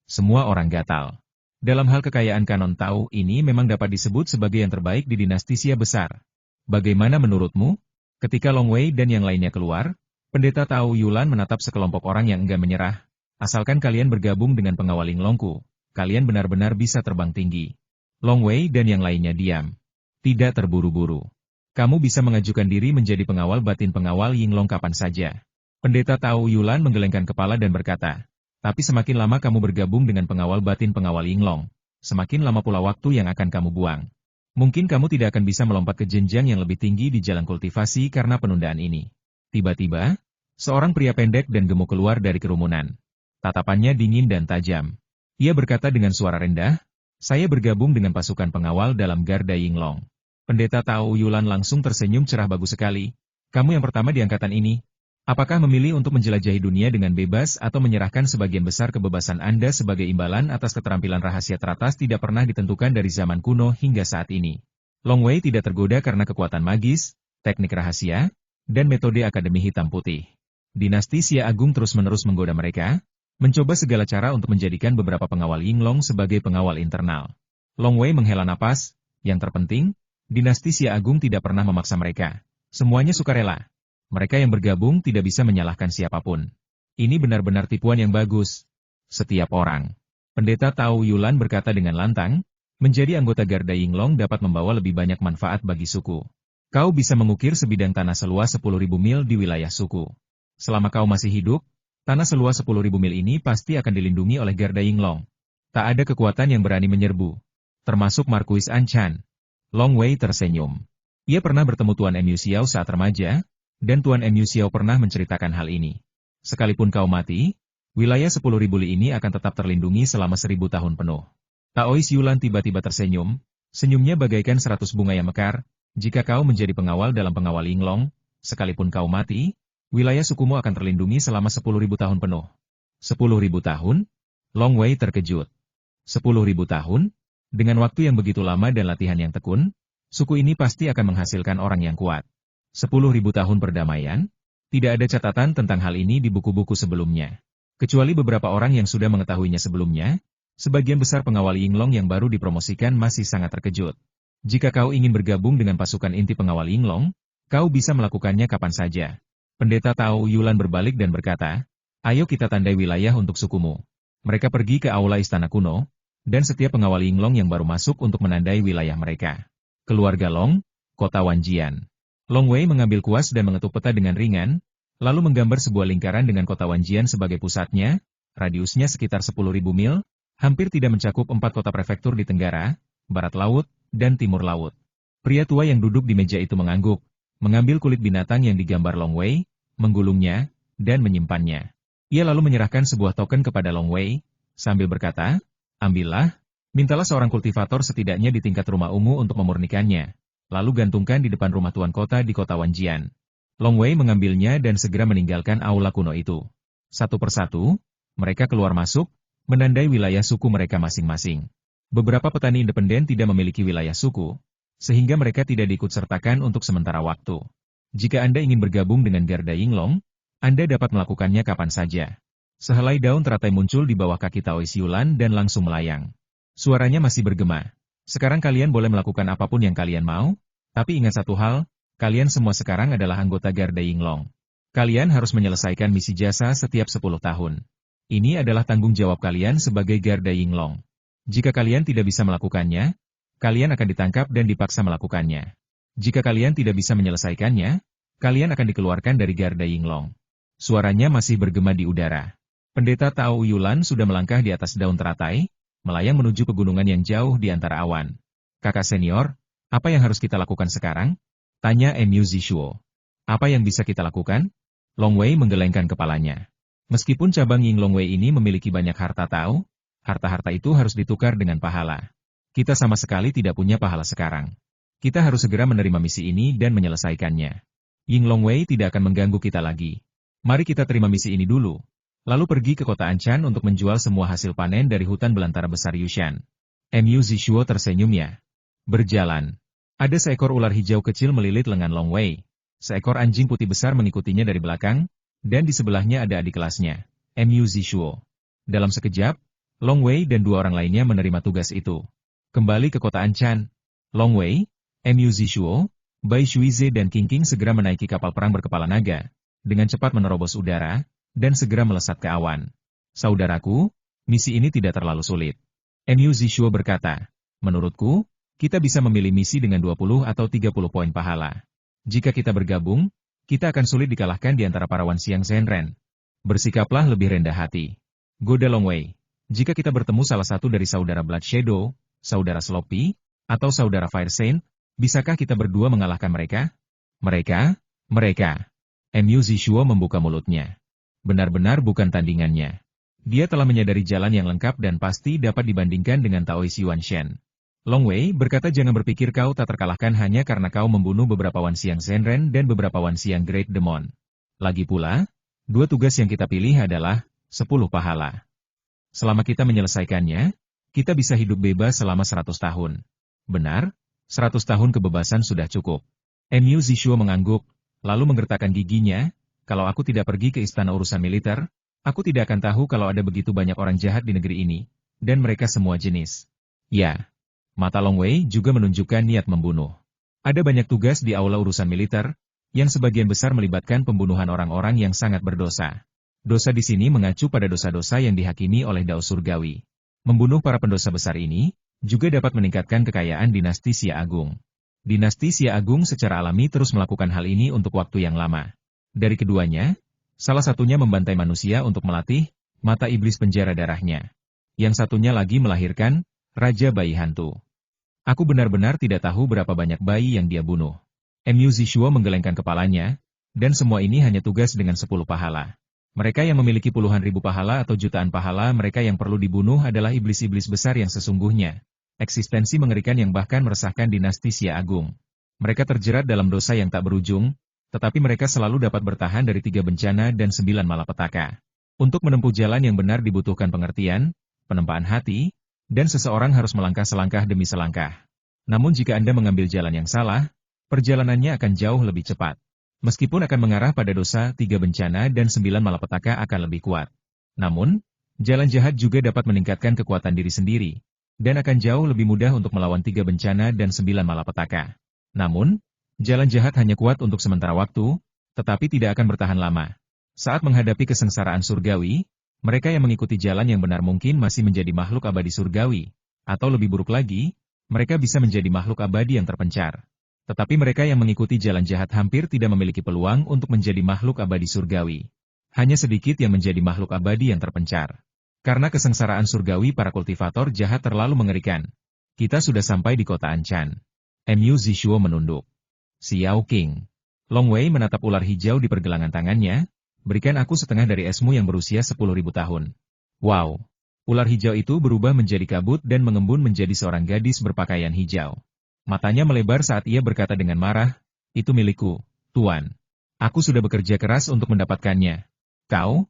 Semua orang gatal. Dalam hal kekayaan Kanon Tao ini memang dapat disebut sebagai yang terbaik di dinasti Xia besar. Bagaimana menurutmu? Ketika Long Wei dan yang lainnya keluar, Pendeta Tao Yulan menatap sekelompok orang yang enggan menyerah. Asalkan kalian bergabung dengan pengawal Yinglongku, kalian benar-benar bisa terbang tinggi. Long Wei dan yang lainnya diam. Tidak terburu-buru. Kamu bisa mengajukan diri menjadi pengawal batin pengawal Yinglong kapan saja. Pendeta Tao Yulan menggelengkan kepala dan berkata, tapi semakin lama kamu bergabung dengan pengawal batin pengawal Yinglong, semakin lama pula waktu yang akan kamu buang. Mungkin kamu tidak akan bisa melompat ke jenjang yang lebih tinggi di jalan kultivasi karena penundaan ini. Tiba-tiba, seorang pria pendek dan gemuk keluar dari kerumunan. Tatapannya dingin dan tajam. Ia berkata dengan suara rendah, saya bergabung dengan pasukan pengawal dalam Garda Yinglong. Pendeta Tao Yulan langsung tersenyum cerah bagus sekali. Kamu yang pertama di angkatan ini. Apakah memilih untuk menjelajahi dunia dengan bebas atau menyerahkan sebagian besar kebebasan Anda sebagai imbalan atas keterampilan rahasia teratas tidak pernah ditentukan dari zaman kuno hingga saat ini? Long Wei tidak tergoda karena kekuatan magis, teknik rahasia, dan metode Akademi Hitam Putih. Dinasti Xia Agung terus-menerus menggoda mereka, mencoba segala cara untuk menjadikan beberapa pengawal Yinglong sebagai pengawal internal. Long Wei menghela napas, yang terpenting, dinasti Xia Agung tidak pernah memaksa mereka. Semuanya sukarela. Mereka yang bergabung tidak bisa menyalahkan siapapun. Ini benar-benar tipuan yang bagus. Setiap orang. Pendeta Tao Yulan berkata dengan lantang, menjadi anggota Garda Yinglong dapat membawa lebih banyak manfaat bagi suku. Kau bisa mengukir sebidang tanah seluas 10.000 mil di wilayah suku. Selama kau masih hidup, tanah seluas 10.000 mil ini pasti akan dilindungi oleh Garda Yinglong. Tak ada kekuatan yang berani menyerbu. Termasuk Markuis Anchan. Long Wei tersenyum. Ia pernah bertemu Tuan Mu Xiao saat remaja, dan Tuan Mu Xiao pernah menceritakan hal ini. Sekalipun kau mati, wilayah 10.000 li ini akan tetap terlindungi selama 1.000 tahun penuh. Taois Yulan tiba-tiba tersenyum, senyumnya bagaikan 100 bunga yang mekar. Jika kau menjadi pengawal dalam pengawal Yinglong, sekalipun kau mati, wilayah sukumu akan terlindungi selama 10.000 tahun penuh. 10.000 tahun? Long Wei terkejut. 10.000 tahun? Dengan waktu yang begitu lama dan latihan yang tekun, suku ini pasti akan menghasilkan orang yang kuat. 10.000 tahun perdamaian? Tidak ada catatan tentang hal ini di buku-buku sebelumnya. Kecuali beberapa orang yang sudah mengetahuinya sebelumnya, sebagian besar pengawal Yinglong yang baru dipromosikan masih sangat terkejut. Jika kau ingin bergabung dengan pasukan inti pengawal Yinglong, kau bisa melakukannya kapan saja. Pendeta Tao Yulan berbalik dan berkata, ayo kita tandai wilayah untuk sukumu. Mereka pergi ke aula istana kuno, dan setiap pengawal Yinglong yang baru masuk untuk menandai wilayah mereka. Keluarga Long, Kota Wanjian. Long Wei mengambil kuas dan mengetuk peta dengan ringan, lalu menggambar sebuah lingkaran dengan kota Wanjian sebagai pusatnya, radiusnya sekitar 10.000 mil, hampir tidak mencakup 4 kota prefektur di Tenggara, Barat Laut, dan Timur Laut. Pria tua yang duduk di meja itu mengangguk, mengambil kulit binatang yang digambar Long Wei, menggulungnya, dan menyimpannya. Ia lalu menyerahkan sebuah token kepada Long Wei, sambil berkata, Ambillah, mintalah seorang kultivator setidaknya di tingkat rumah ungu untuk memurnikannya, lalu gantungkan di depan rumah tuan kota di kota Wanjian. Long Wei mengambilnya dan segera meninggalkan aula kuno itu. Satu persatu, mereka keluar masuk, menandai wilayah suku mereka masing-masing. Beberapa petani independen tidak memiliki wilayah suku, sehingga mereka tidak diikutsertakan untuk sementara waktu. Jika Anda ingin bergabung dengan Garda Yinglong, Anda dapat melakukannya kapan saja. Sehelai daun teratai muncul di bawah kaki Tao Siulan dan langsung melayang. Suaranya masih bergema. Sekarang kalian boleh melakukan apapun yang kalian mau, tapi ingat satu hal, kalian semua sekarang adalah anggota Garda Yinglong. Kalian harus menyelesaikan misi jasa setiap 10 tahun. Ini adalah tanggung jawab kalian sebagai Garda Yinglong. Jika kalian tidak bisa melakukannya, kalian akan ditangkap dan dipaksa melakukannya. Jika kalian tidak bisa menyelesaikannya, kalian akan dikeluarkan dari Garda Yinglong. Suaranya masih bergema di udara. Pendeta Tao Yulan sudah melangkah di atas daun teratai, melayang menuju pegunungan yang jauh di antara awan. Kakak senior, apa yang harus kita lakukan sekarang? Tanya Mu Zishuo. Apa yang bisa kita lakukan? Long Wei menggelengkan kepalanya. Meskipun cabang Yinglong Wei ini memiliki banyak harta Tao, harta-harta itu harus ditukar dengan pahala. Kita sama sekali tidak punya pahala sekarang. Kita harus segera menerima misi ini dan menyelesaikannya. Yinglong Wei tidak akan mengganggu kita lagi. Mari kita terima misi ini dulu. Lalu pergi ke kota Anchan untuk menjual semua hasil panen dari hutan belantara besar Yushan. Mu Zishuo tersenyumnya. Berjalan. Ada seekor ular hijau kecil melilit lengan Long Wei. Seekor anjing putih besar mengikutinya dari belakang, dan di sebelahnya ada adik kelasnya, Mu Zishuo. Dalam sekejap, Long Wei dan dua orang lainnya menerima tugas itu. Kembali ke kota Anchan. Long Wei, Mu Zishuo, Bai Shuize dan King King segera menaiki kapal perang berkepala naga, dengan cepat menerobos udara, dan segera melesat ke awan. Saudaraku, misi ini tidak terlalu sulit. Mu Zishuo berkata, menurutku, kita bisa memilih misi dengan 20 atau 30 poin pahala. Jika kita bergabung, kita akan sulit dikalahkan di antara para Wan Xiang Zhenren. Bersikaplah lebih rendah hati. Goda Long Wei, jika kita bertemu salah satu dari saudara Blood Shadow, saudara Sloppy, atau saudara Fire Saint, bisakah kita berdua mengalahkan mereka? Mereka? Mu Zishuo membuka mulutnya. Benar-benar bukan tandingannya. Dia telah menyadari jalan yang lengkap dan pasti dapat dibandingkan dengan Tao Yuanshen. Long Wei berkata jangan berpikir kau tak terkalahkan hanya karena kau membunuh beberapa Wan Xiang Zhenren dan beberapa Wan Xiang Great Demon. Lagi pula, dua tugas yang kita pilih adalah 10 pahala. Selama kita menyelesaikannya, kita bisa hidup bebas selama 100 tahun. Benar, 100 tahun kebebasan sudah cukup. Mu Zishuo mengangguk, lalu menggertakkan giginya, kalau aku tidak pergi ke istana urusan militer, aku tidak akan tahu kalau ada begitu banyak orang jahat di negeri ini, dan mereka semua jenis. Ya, mata Long Wei juga menunjukkan niat membunuh. Ada banyak tugas di aula urusan militer, yang sebagian besar melibatkan pembunuhan orang-orang yang sangat berdosa. Dosa di sini mengacu pada dosa-dosa yang dihakimi oleh Dao Surgawi. Membunuh para pendosa besar ini, juga dapat meningkatkan kekayaan dinasti Xia Agung. Dinasti Xia Agung secara alami terus melakukan hal ini untuk waktu yang lama. Dari keduanya, salah satunya membantai manusia untuk melatih mata iblis penjara darahnya. Yang satunya lagi melahirkan Raja Bayi Hantu. Aku benar-benar tidak tahu berapa banyak bayi yang dia bunuh. Mu Zishuo menggelengkan kepalanya, dan semua ini hanya tugas dengan 10 pahala. Mereka yang memiliki puluhan ribu pahala atau jutaan pahala mereka yang perlu dibunuh adalah iblis-iblis besar yang sesungguhnya. Eksistensi mengerikan yang bahkan meresahkan dinasti Xia Agung. Mereka terjerat dalam dosa yang tak berujung, tetapi mereka selalu dapat bertahan dari 3 bencana dan 9 malapetaka. Untuk menempuh jalan yang benar dibutuhkan pengertian, penempaan hati, dan seseorang harus melangkah selangkah demi selangkah. Namun jika Anda mengambil jalan yang salah, perjalanannya akan jauh lebih cepat. Meskipun akan mengarah pada dosa, 3 bencana dan 9 malapetaka akan lebih kuat. Namun, jalan jahat juga dapat meningkatkan kekuatan diri sendiri, dan akan jauh lebih mudah untuk melawan 3 bencana dan 9 malapetaka. Namun, jalan jahat hanya kuat untuk sementara waktu, tetapi tidak akan bertahan lama. Saat menghadapi kesengsaraan surgawi, mereka yang mengikuti jalan yang benar mungkin masih menjadi makhluk abadi surgawi, atau lebih buruk lagi, mereka bisa menjadi makhluk abadi yang terpencar. Tetapi mereka yang mengikuti jalan jahat hampir tidak memiliki peluang untuk menjadi makhluk abadi surgawi. Hanya sedikit yang menjadi makhluk abadi yang terpencar. Karena kesengsaraan surgawi para kultivator jahat terlalu mengerikan. Kita sudah sampai di kota Anchan. Mu Zishuo menunduk. Xiao King. Long Wei menatap ular hijau di pergelangan tangannya. Berikan aku setengah dari esmu yang berusia 10.000 tahun. Wow. Ular hijau itu berubah menjadi kabut dan mengembun menjadi seorang gadis berpakaian hijau. Matanya melebar saat ia berkata dengan marah, "Itu milikku, Tuan. Aku sudah bekerja keras untuk mendapatkannya. Kau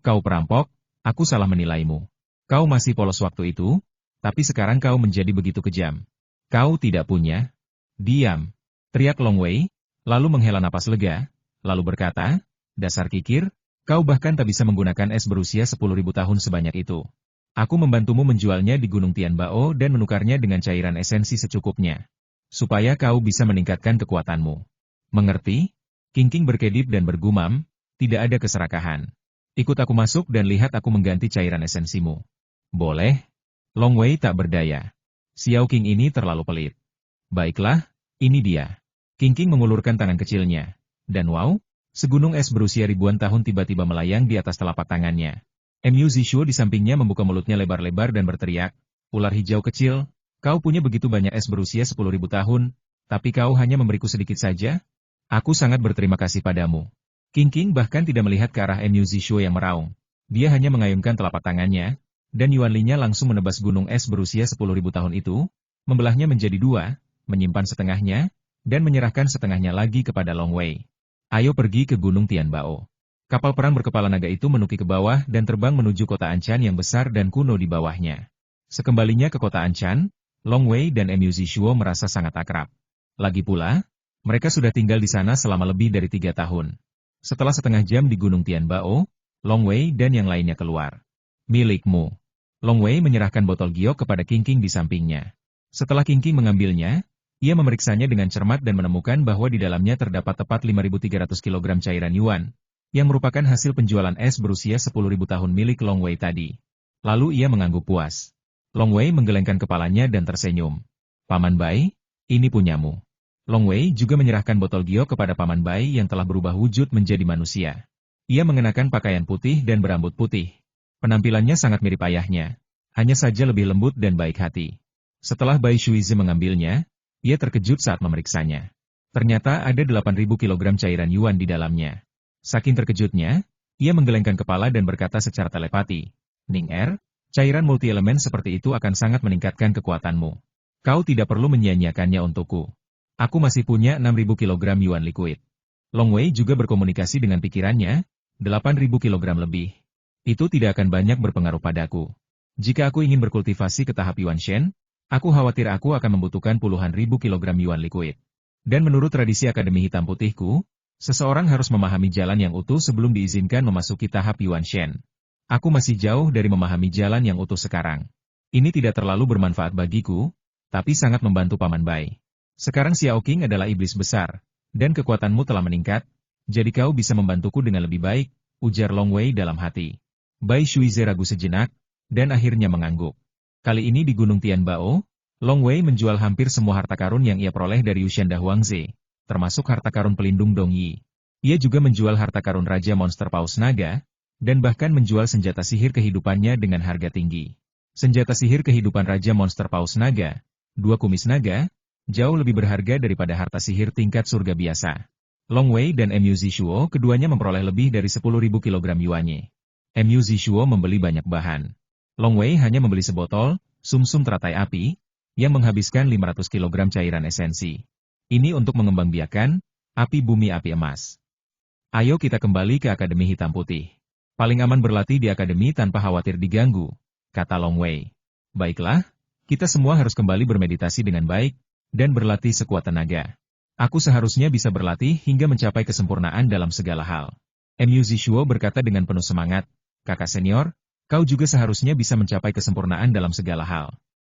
perampok, aku salah menilaimu. Kau masih polos waktu itu, tapi sekarang kau menjadi begitu kejam. Kau tidak punya." "Diam!" teriak Long Wei, lalu menghela napas lega, lalu berkata, "Dasar kikir, kau bahkan tak bisa menggunakan es berusia 10.000 tahun sebanyak itu. Aku membantumu menjualnya di Gunung Tianbao dan menukarnya dengan cairan esensi secukupnya. Supaya kau bisa meningkatkan kekuatanmu. Mengerti?" Kingking berkedip dan bergumam, "Tidak ada keserakahan. Ikut aku masuk dan lihat aku mengganti cairan esensimu." "Boleh." Long Wei tak berdaya. Xiao King ini terlalu pelit. "Baiklah, ini dia." Kingking mengulurkan tangan kecilnya. Dan wow, segunung es berusia ribuan tahun tiba-tiba melayang di atas telapak tangannya. Mu Zishuo di sampingnya membuka mulutnya lebar-lebar dan berteriak, "Ular hijau kecil, kau punya begitu banyak es berusia 10.000 tahun, tapi kau hanya memberiku sedikit saja? Aku sangat berterima kasih padamu." Kingking bahkan tidak melihat ke arah Mu Zishuo yang meraung. Dia hanya mengayunkan telapak tangannya, dan Yuan Li-nya langsung menebas gunung es berusia 10.000 tahun itu, membelahnya menjadi dua, menyimpan setengahnya, dan menyerahkan setengahnya lagi kepada Long Wei. "Ayo pergi ke Gunung Tianbao." Kapal perang berkepala naga itu menuki ke bawah dan terbang menuju kota Anchan yang besar dan kuno di bawahnya. Sekembalinya ke kota Anchan, Long Wei dan Mu Zishuo merasa sangat akrab. Lagi pula, mereka sudah tinggal di sana selama lebih dari 3 tahun. Setelah setengah jam di Gunung Tianbao, Long Wei dan yang lainnya keluar. "Milikmu." Long Wei menyerahkan botol giok kepada Kingking di sampingnya. Setelah Kingking mengambilnya, ia memeriksanya dengan cermat dan menemukan bahwa di dalamnya terdapat tepat 5.300 kg cairan yuan, yang merupakan hasil penjualan es berusia 10.000 tahun milik Long Wei tadi. Lalu ia mengangguk puas. Long Wei menggelengkan kepalanya dan tersenyum. "Paman Bai, ini punyamu." Long Wei juga menyerahkan botol giok kepada Paman Bai yang telah berubah wujud menjadi manusia. Ia mengenakan pakaian putih dan berambut putih. Penampilannya sangat mirip ayahnya, hanya saja lebih lembut dan baik hati. Setelah Bai Shuizi mengambilnya, ia terkejut saat memeriksanya. Ternyata ada 8.000 kg cairan yuan di dalamnya. Saking terkejutnya, ia menggelengkan kepala dan berkata secara telepati, "Ning Er, cairan multi-elemen seperti itu akan sangat meningkatkan kekuatanmu. Kau tidak perlu menyia-nyiakannya untukku. Aku masih punya 6.000 kg yuan liquid." Long Wei juga berkomunikasi dengan pikirannya, 8.000 kg lebih. Itu tidak akan banyak berpengaruh padaku. Jika aku ingin berkultivasi ke tahap Yuan Shen, aku khawatir aku akan membutuhkan puluhan ribu kilogram yuan liquid. Dan menurut tradisi Akademi Hitam Putihku, seseorang harus memahami jalan yang utuh sebelum diizinkan memasuki tahap Yuan Shen. Aku masih jauh dari memahami jalan yang utuh sekarang. Ini tidak terlalu bermanfaat bagiku, tapi sangat membantu Paman Bai. Sekarang Xiao King adalah iblis besar, dan kekuatanmu telah meningkat, jadi kau bisa membantuku dengan lebih baik, ujar Long Wei dalam hati. Bai Shuize ragu sejenak, dan akhirnya mengangguk. Kali ini di Gunung Tianbao, Long Wei menjual hampir semua harta karun yang ia peroleh dari Yushanda Huangze, termasuk harta karun pelindung Dong Yi. Ia juga menjual harta karun Raja Monster Paus Naga, dan bahkan menjual senjata sihir kehidupannya dengan harga tinggi. Senjata sihir kehidupan Raja Monster Paus Naga, 2 kumis naga, jauh lebih berharga daripada harta sihir tingkat surga biasa. Long Wei dan Mu Zishuo keduanya memperoleh lebih dari 10.000 kg yuannya. Mu Zishuo membeli banyak bahan. Long Wei hanya membeli sebotol sumsum teratai api, yang menghabiskan 500 kg cairan esensi. Ini untuk mengembangbiakan api bumi api emas. "Ayo kita kembali ke Akademi Hitam Putih. Paling aman berlatih di Akademi tanpa khawatir diganggu," kata Long Wei. "Baiklah, kita semua harus kembali bermeditasi dengan baik, dan berlatih sekuat tenaga. Aku seharusnya bisa berlatih hingga mencapai kesempurnaan dalam segala hal." Mu Zishuo berkata dengan penuh semangat, "Kakak senior, kau juga seharusnya bisa mencapai kesempurnaan dalam segala hal."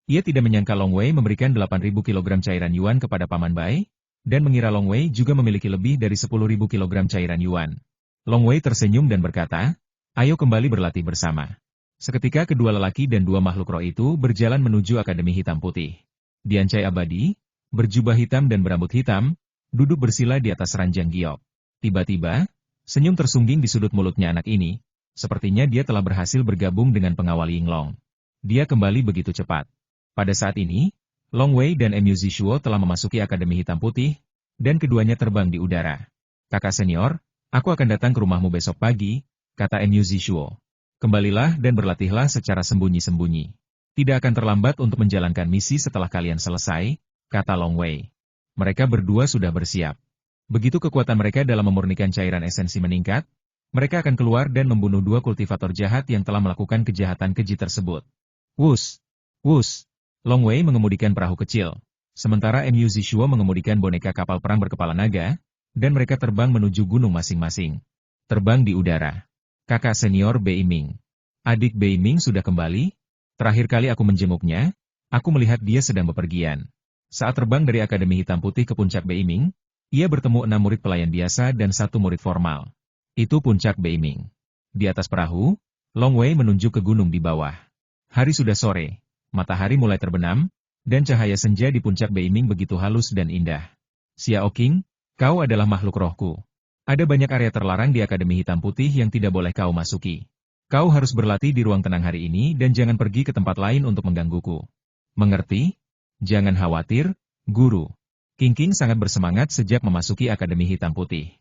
Ia tidak menyangka Long Wei memberikan 8.000 kg cairan yuan kepada Paman Bai, dan mengira Long Wei juga memiliki lebih dari 10.000 kg cairan yuan. Long Wei tersenyum dan berkata, "Ayo kembali berlatih bersama." Seketika kedua lelaki dan dua makhluk roh itu berjalan menuju Akademi Hitam Putih. Diancai abadi, berjubah hitam dan berambut hitam, duduk bersila di atas ranjang giok. Tiba-tiba, senyum tersungging di sudut mulutnya anak ini, sepertinya dia telah berhasil bergabung dengan pengawal Yinglong. Dia kembali begitu cepat. Pada saat ini, Long Wei dan Mu Zishuo telah memasuki Akademi Hitam Putih, dan keduanya terbang di udara. "Kakak senior, aku akan datang ke rumahmu besok pagi," kata Mu Zishuo. Kembalilah dan berlatihlah secara sembunyi-sembunyi. Tidak akan terlambat untuk menjalankan misi setelah kalian selesai, kata Long Wei. Mereka berdua sudah bersiap. Begitu kekuatan mereka dalam memurnikan cairan esensi meningkat, mereka akan keluar dan membunuh dua kultivator jahat yang telah melakukan kejahatan keji tersebut. Wus! Wus! Long Wei mengemudikan perahu kecil, sementara Mu Zishuo mengemudikan boneka kapal perang berkepala naga, dan mereka terbang menuju gunung masing-masing. Terbang di udara. Kakak senior Bei Ming. Adik Bei Ming sudah kembali? Terakhir kali aku menjenguknya, aku melihat dia sedang bepergian. Saat terbang dari Akademi Hitam Putih ke puncak Bei Ming, ia bertemu 6 murid pelayan biasa dan 1 murid formal. Itu puncak Bei Ming. Di atas perahu, Long Wei menunjuk ke gunung di bawah. Hari sudah sore, matahari mulai terbenam, dan cahaya senja di puncak Bei Ming begitu halus dan indah. Xiao Qing, kau adalah makhluk rohku. Ada banyak area terlarang di Akademi Hitam Putih yang tidak boleh kau masuki. Kau harus berlatih di ruang tenang hari ini dan jangan pergi ke tempat lain untuk menggangguku. Mengerti? Jangan khawatir, guru. Qing sangat bersemangat sejak memasuki Akademi Hitam Putih.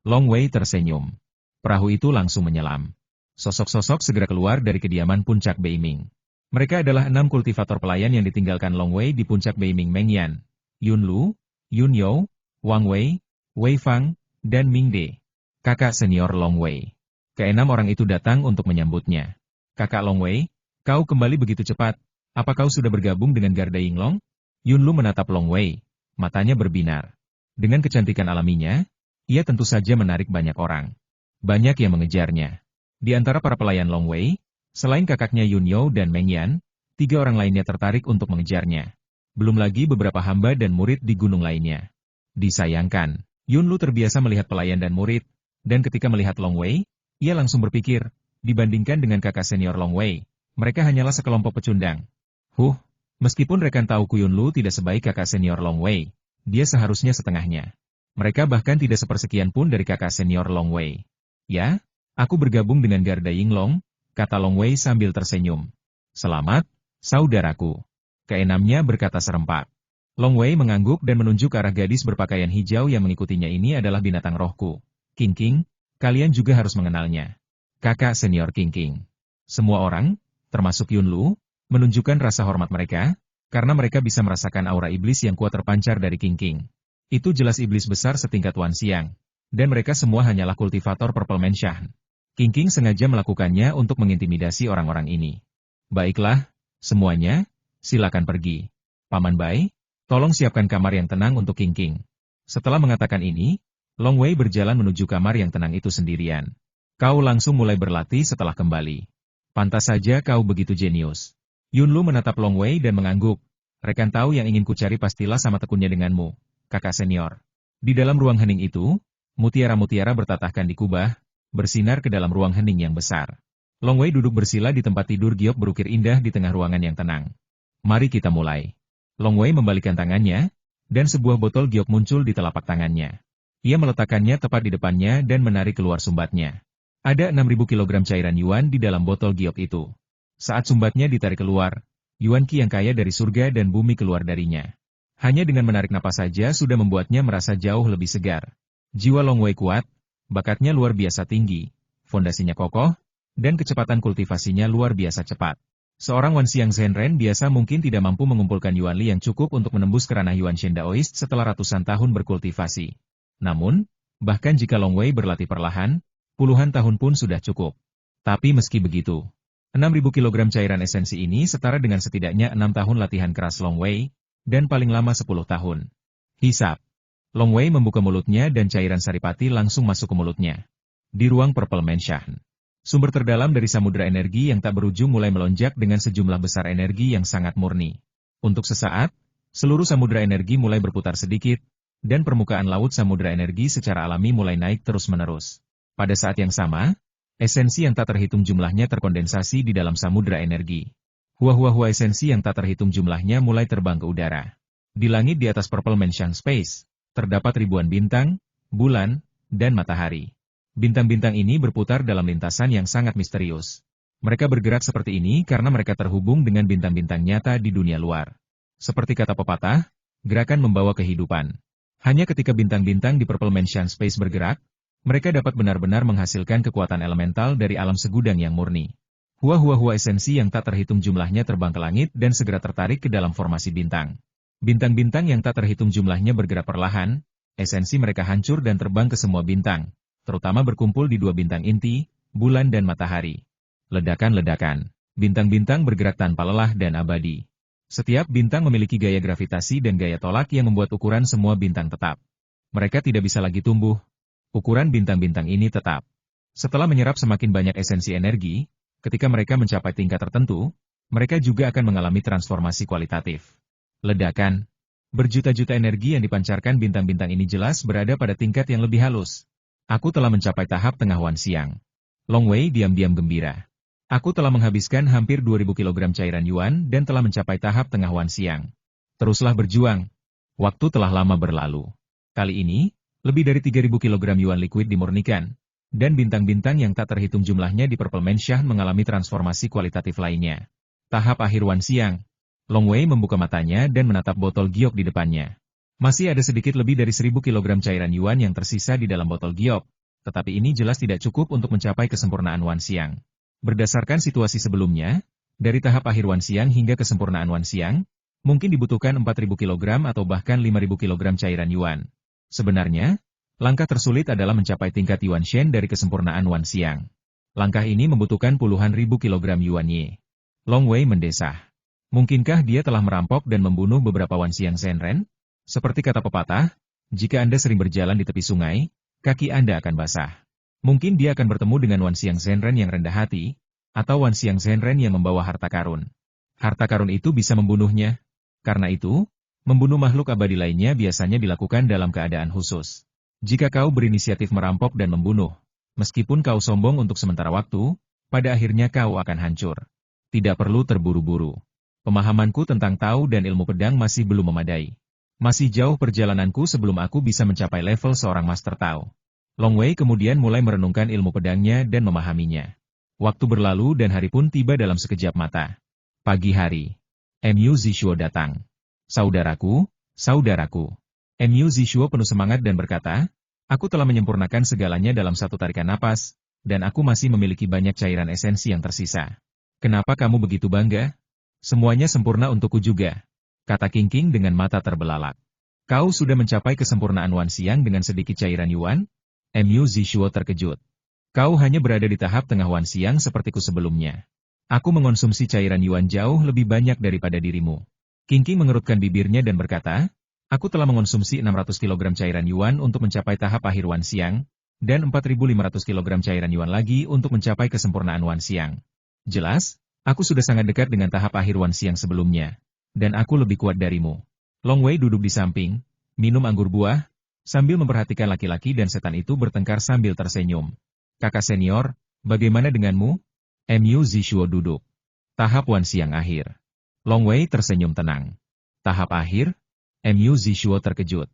Long Wei tersenyum. Perahu itu langsung menyelam. Sosok-sosok segera keluar dari kediaman puncak Bei Ming. Mereka adalah 6 kultivator pelayan yang ditinggalkan Long Wei di puncak Bei Ming Meng Yan, Yun Lu, Yun You, Wang Wei, Wei Fang, dan Ming De. Kakak senior Long Wei. Keenam orang itu datang untuk menyambutnya. Kakak Long Wei, kau kembali begitu cepat. Apa kau sudah bergabung dengan Garda Yinglong? Yun Lu menatap Long Wei. Matanya berbinar. Dengan kecantikan alaminya, ia tentu saja menarik banyak orang. Banyak yang mengejarnya. Di antara para pelayan Long Wei, selain kakaknya Yun You dan Meng Yan, 3 orang lainnya tertarik untuk mengejarnya. Belum lagi beberapa hamba dan murid di gunung lainnya. Disayangkan, Yun Lu terbiasa melihat pelayan dan murid, dan ketika melihat Long Wei, ia langsung berpikir, dibandingkan dengan kakak senior Long Wei, mereka hanyalah sekelompok pecundang. Meskipun rekan tahu Yun Lu tidak sebaik kakak senior Long Wei, dia seharusnya setengahnya. Mereka bahkan tidak sepersekian pun dari kakak senior Long Wei. Ya, aku bergabung dengan Garda Yinglong, kata Long Wei sambil tersenyum. Selamat, saudaraku. Keenamnya berkata serempak. Long Wei mengangguk dan menunjuk ke arah gadis berpakaian hijau yang mengikutinya. Ini adalah binatang rohku. Qing, kalian juga harus mengenalnya. Kakak senior Qing. Semua orang, termasuk Yun Lu, menunjukkan rasa hormat mereka, karena mereka bisa merasakan aura iblis yang kuat terpancar dari Qing. Itu jelas iblis besar setingkat Wan Xiang, dan mereka semua hanyalah kultivator Purple Mansion. Qing sengaja melakukannya untuk mengintimidasi orang-orang ini. Baiklah, semuanya, silakan pergi. Paman Bai, tolong siapkan kamar yang tenang untuk Qing. Setelah mengatakan ini, Long Wei berjalan menuju kamar yang tenang itu sendirian. Kau langsung mulai berlatih setelah kembali. Pantas saja kau begitu jenius. Yun Lu menatap Long Wei dan mengangguk. Rekan tahu yang ingin kucari pastilah sama tekunnya denganmu, kakak senior. Di dalam ruang hening itu, mutiara-mutiara bertatahkan di kubah, bersinar ke dalam ruang hening yang besar. Long Wei duduk bersila di tempat tidur giok berukir indah di tengah ruangan yang tenang. Mari kita mulai. Long Wei membalikkan tangannya, dan sebuah botol giok muncul di telapak tangannya. Ia meletakkannya tepat di depannya dan menarik keluar sumbatnya. Ada 6.000 kg cairan yuan di dalam botol giok itu. Saat sumbatnya ditarik keluar, yuan qi yang kaya dari surga dan bumi keluar darinya. Hanya dengan menarik napas saja sudah membuatnya merasa jauh lebih segar. Jiwa Long Wei kuat, bakatnya luar biasa tinggi, fondasinya kokoh, dan kecepatan kultivasinya luar biasa cepat. Seorang Wan Xiang Zhenren biasa mungkin tidak mampu mengumpulkan yuan li yang cukup untuk menembus ke ranah yuan Shen Daoist setelah ratusan tahun berkultivasi. Namun, bahkan jika Long Wei berlatih perlahan, puluhan tahun pun sudah cukup. Tapi meski begitu, 6.000 kg cairan esensi ini setara dengan setidaknya 6 tahun latihan keras Long Wei, dan paling lama 10 tahun. Hisap. Long Wei membuka mulutnya dan cairan saripati langsung masuk ke mulutnya. Di ruang Purple Mansion. Sumber terdalam dari samudera energi yang tak berujung mulai melonjak dengan sejumlah besar energi yang sangat murni. Untuk sesaat, seluruh samudera energi mulai berputar sedikit, dan permukaan laut samudera energi secara alami mulai naik terus-menerus. Pada saat yang sama, esensi yang tak terhitung jumlahnya terkondensasi di dalam samudera energi. Hua-hua esensi yang tak terhitung jumlahnya mulai terbang ke udara. Di langit di atas Purple Mansion Space, terdapat ribuan bintang, bulan, dan matahari. Bintang-bintang ini berputar dalam lintasan yang sangat misterius. Mereka bergerak seperti ini karena mereka terhubung dengan bintang-bintang nyata di dunia luar. Seperti kata pepatah, gerakan membawa kehidupan. Hanya ketika bintang-bintang di Purple Mansion Space bergerak, mereka dapat benar-benar menghasilkan kekuatan elemental dari alam segudang yang murni. Hua-hua-hua esensi yang tak terhitung jumlahnya terbang ke langit dan segera tertarik ke dalam formasi bintang. Bintang-bintang yang tak terhitung jumlahnya bergerak perlahan, esensi mereka hancur dan terbang ke semua bintang, terutama berkumpul di dua bintang inti, bulan dan matahari. Ledakan-ledakan. Bintang-bintang bergerak tanpa lelah dan abadi. Setiap bintang memiliki gaya gravitasi dan gaya tolak yang membuat ukuran semua bintang tetap. Mereka tidak bisa lagi tumbuh. Ukuran bintang-bintang ini tetap. Setelah menyerap semakin banyak esensi energi, ketika mereka mencapai tingkat tertentu, mereka juga akan mengalami transformasi kualitatif. Ledakan. Berjuta-juta energi yang dipancarkan bintang-bintang ini jelas berada pada tingkat yang lebih halus. Aku telah mencapai tahap tengah Wan Xiang. Long Wei diam-diam gembira. Aku telah menghabiskan hampir 2000 kg cairan Yuan dan telah mencapai tahap tengah Wan Xiang. Teruslah berjuang. Waktu telah lama berlalu. Kali ini, lebih dari 3000 kg Yuan liquid dimurnikan, dan bintang-bintang yang tak terhitung jumlahnya di Purple Mansion mengalami transformasi kualitatif lainnya. Tahap akhir Wan Xiang. Long Wei membuka matanya dan menatap botol giok di depannya. Masih ada sedikit lebih dari 1000 kg cairan Yuan yang tersisa di dalam botol giok, tetapi ini jelas tidak cukup untuk mencapai kesempurnaan Wan Xiang. Berdasarkan situasi sebelumnya, dari tahap akhir Wan Xiang hingga kesempurnaan Wan Xiang, mungkin dibutuhkan 4000 kg atau bahkan 5000 kg cairan Yuan. Sebenarnya, langkah tersulit adalah mencapai tingkat Yuan Shen dari kesempurnaan Wan Xiang. Langkah ini membutuhkan puluhan ribu kilogram Yuan Ye. Long Wei mendesah. Mungkinkah dia telah merampok dan membunuh beberapa Wan Xiang Zhenren? Seperti kata pepatah, jika Anda sering berjalan di tepi sungai, kaki Anda akan basah. Mungkin dia akan bertemu dengan Wan Xiang Zhenren yang rendah hati, atau Wan Xiang Zhenren yang membawa harta karun. Harta karun itu bisa membunuhnya. Karena itu, membunuh makhluk abadi lainnya biasanya dilakukan dalam keadaan khusus. Jika kau berinisiatif merampok dan membunuh, meskipun kau sombong untuk sementara waktu, pada akhirnya kau akan hancur. Tidak perlu terburu-buru. Pemahamanku tentang Tao dan ilmu pedang masih belum memadai. Masih jauh perjalananku sebelum aku bisa mencapai level seorang Master Tao. Long Wei kemudian mulai merenungkan ilmu pedangnya dan memahaminya. Waktu berlalu dan hari pun tiba dalam sekejap mata. Pagi hari. Mu Zishuo datang. Saudaraku, saudaraku. Mu Zishuo penuh semangat dan berkata, aku telah menyempurnakan segalanya dalam satu tarikan napas, dan aku masih memiliki banyak cairan esensi yang tersisa. Kenapa kamu begitu bangga? Semuanya sempurna untukku juga, kata King King dengan mata terbelalak. Kau sudah mencapai kesempurnaan Wan Xiang dengan sedikit cairan Yuan? Mu Zishuo terkejut. Kau hanya berada di tahap tengah Wan Xiang sepertiku sebelumnya. Aku mengonsumsi cairan Yuan jauh lebih banyak daripada dirimu. King King mengerutkan bibirnya dan berkata, aku telah mengonsumsi 600 kg cairan Yuan untuk mencapai tahap akhir Wan Xiang, dan 4500 kg cairan Yuan lagi untuk mencapai kesempurnaan Wan Xiang. Jelas, aku sudah sangat dekat dengan tahap akhir Wan Xiang sebelumnya, dan aku lebih kuat darimu. Long Wei duduk di samping, minum anggur buah, sambil memperhatikan laki-laki dan setan itu bertengkar sambil tersenyum. Kakak senior, bagaimana denganmu? Mu Zishuo duduk. Tahap Wan Xiang akhir. Long Wei tersenyum tenang. Tahap akhir? Mu Zishuo terkejut.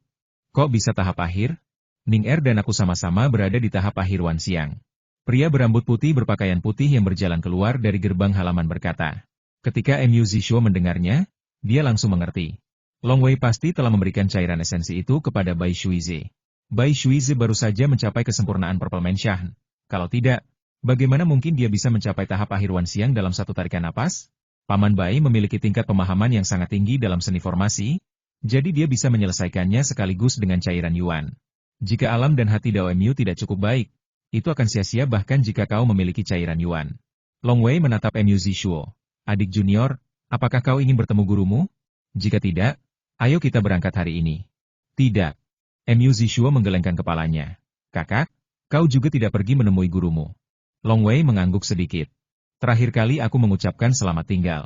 Kok bisa tahap akhir? Ning Er dan aku sama-sama berada di tahap akhir Wan Xiang. Pria berambut putih berpakaian putih yang berjalan keluar dari gerbang halaman berkata. Ketika Mu Zishuo mendengarnya, dia langsung mengerti. Long Wei pasti telah memberikan cairan esensi itu kepada Bai Shuizi. Bai Shuizi baru saja mencapai kesempurnaan Purple Mansion. Kalau tidak, bagaimana mungkin dia bisa mencapai tahap akhir Wan Xiang dalam satu tarikan napas? Paman Bai memiliki tingkat pemahaman yang sangat tinggi dalam seni formasi, jadi dia bisa menyelesaikannya sekaligus dengan cairan Yuan. Jika alam dan hati Dao Mu tidak cukup baik, itu akan sia-sia bahkan jika kau memiliki cairan Yuan. Long Wei menatap Mu Zishuo. Adik junior, apakah kau ingin bertemu gurumu? Jika tidak, ayo kita berangkat hari ini. Tidak. Mu Zishuo menggelengkan kepalanya. Kakak, kau juga tidak pergi menemui gurumu. Long Wei mengangguk sedikit. Terakhir kali aku mengucapkan selamat tinggal.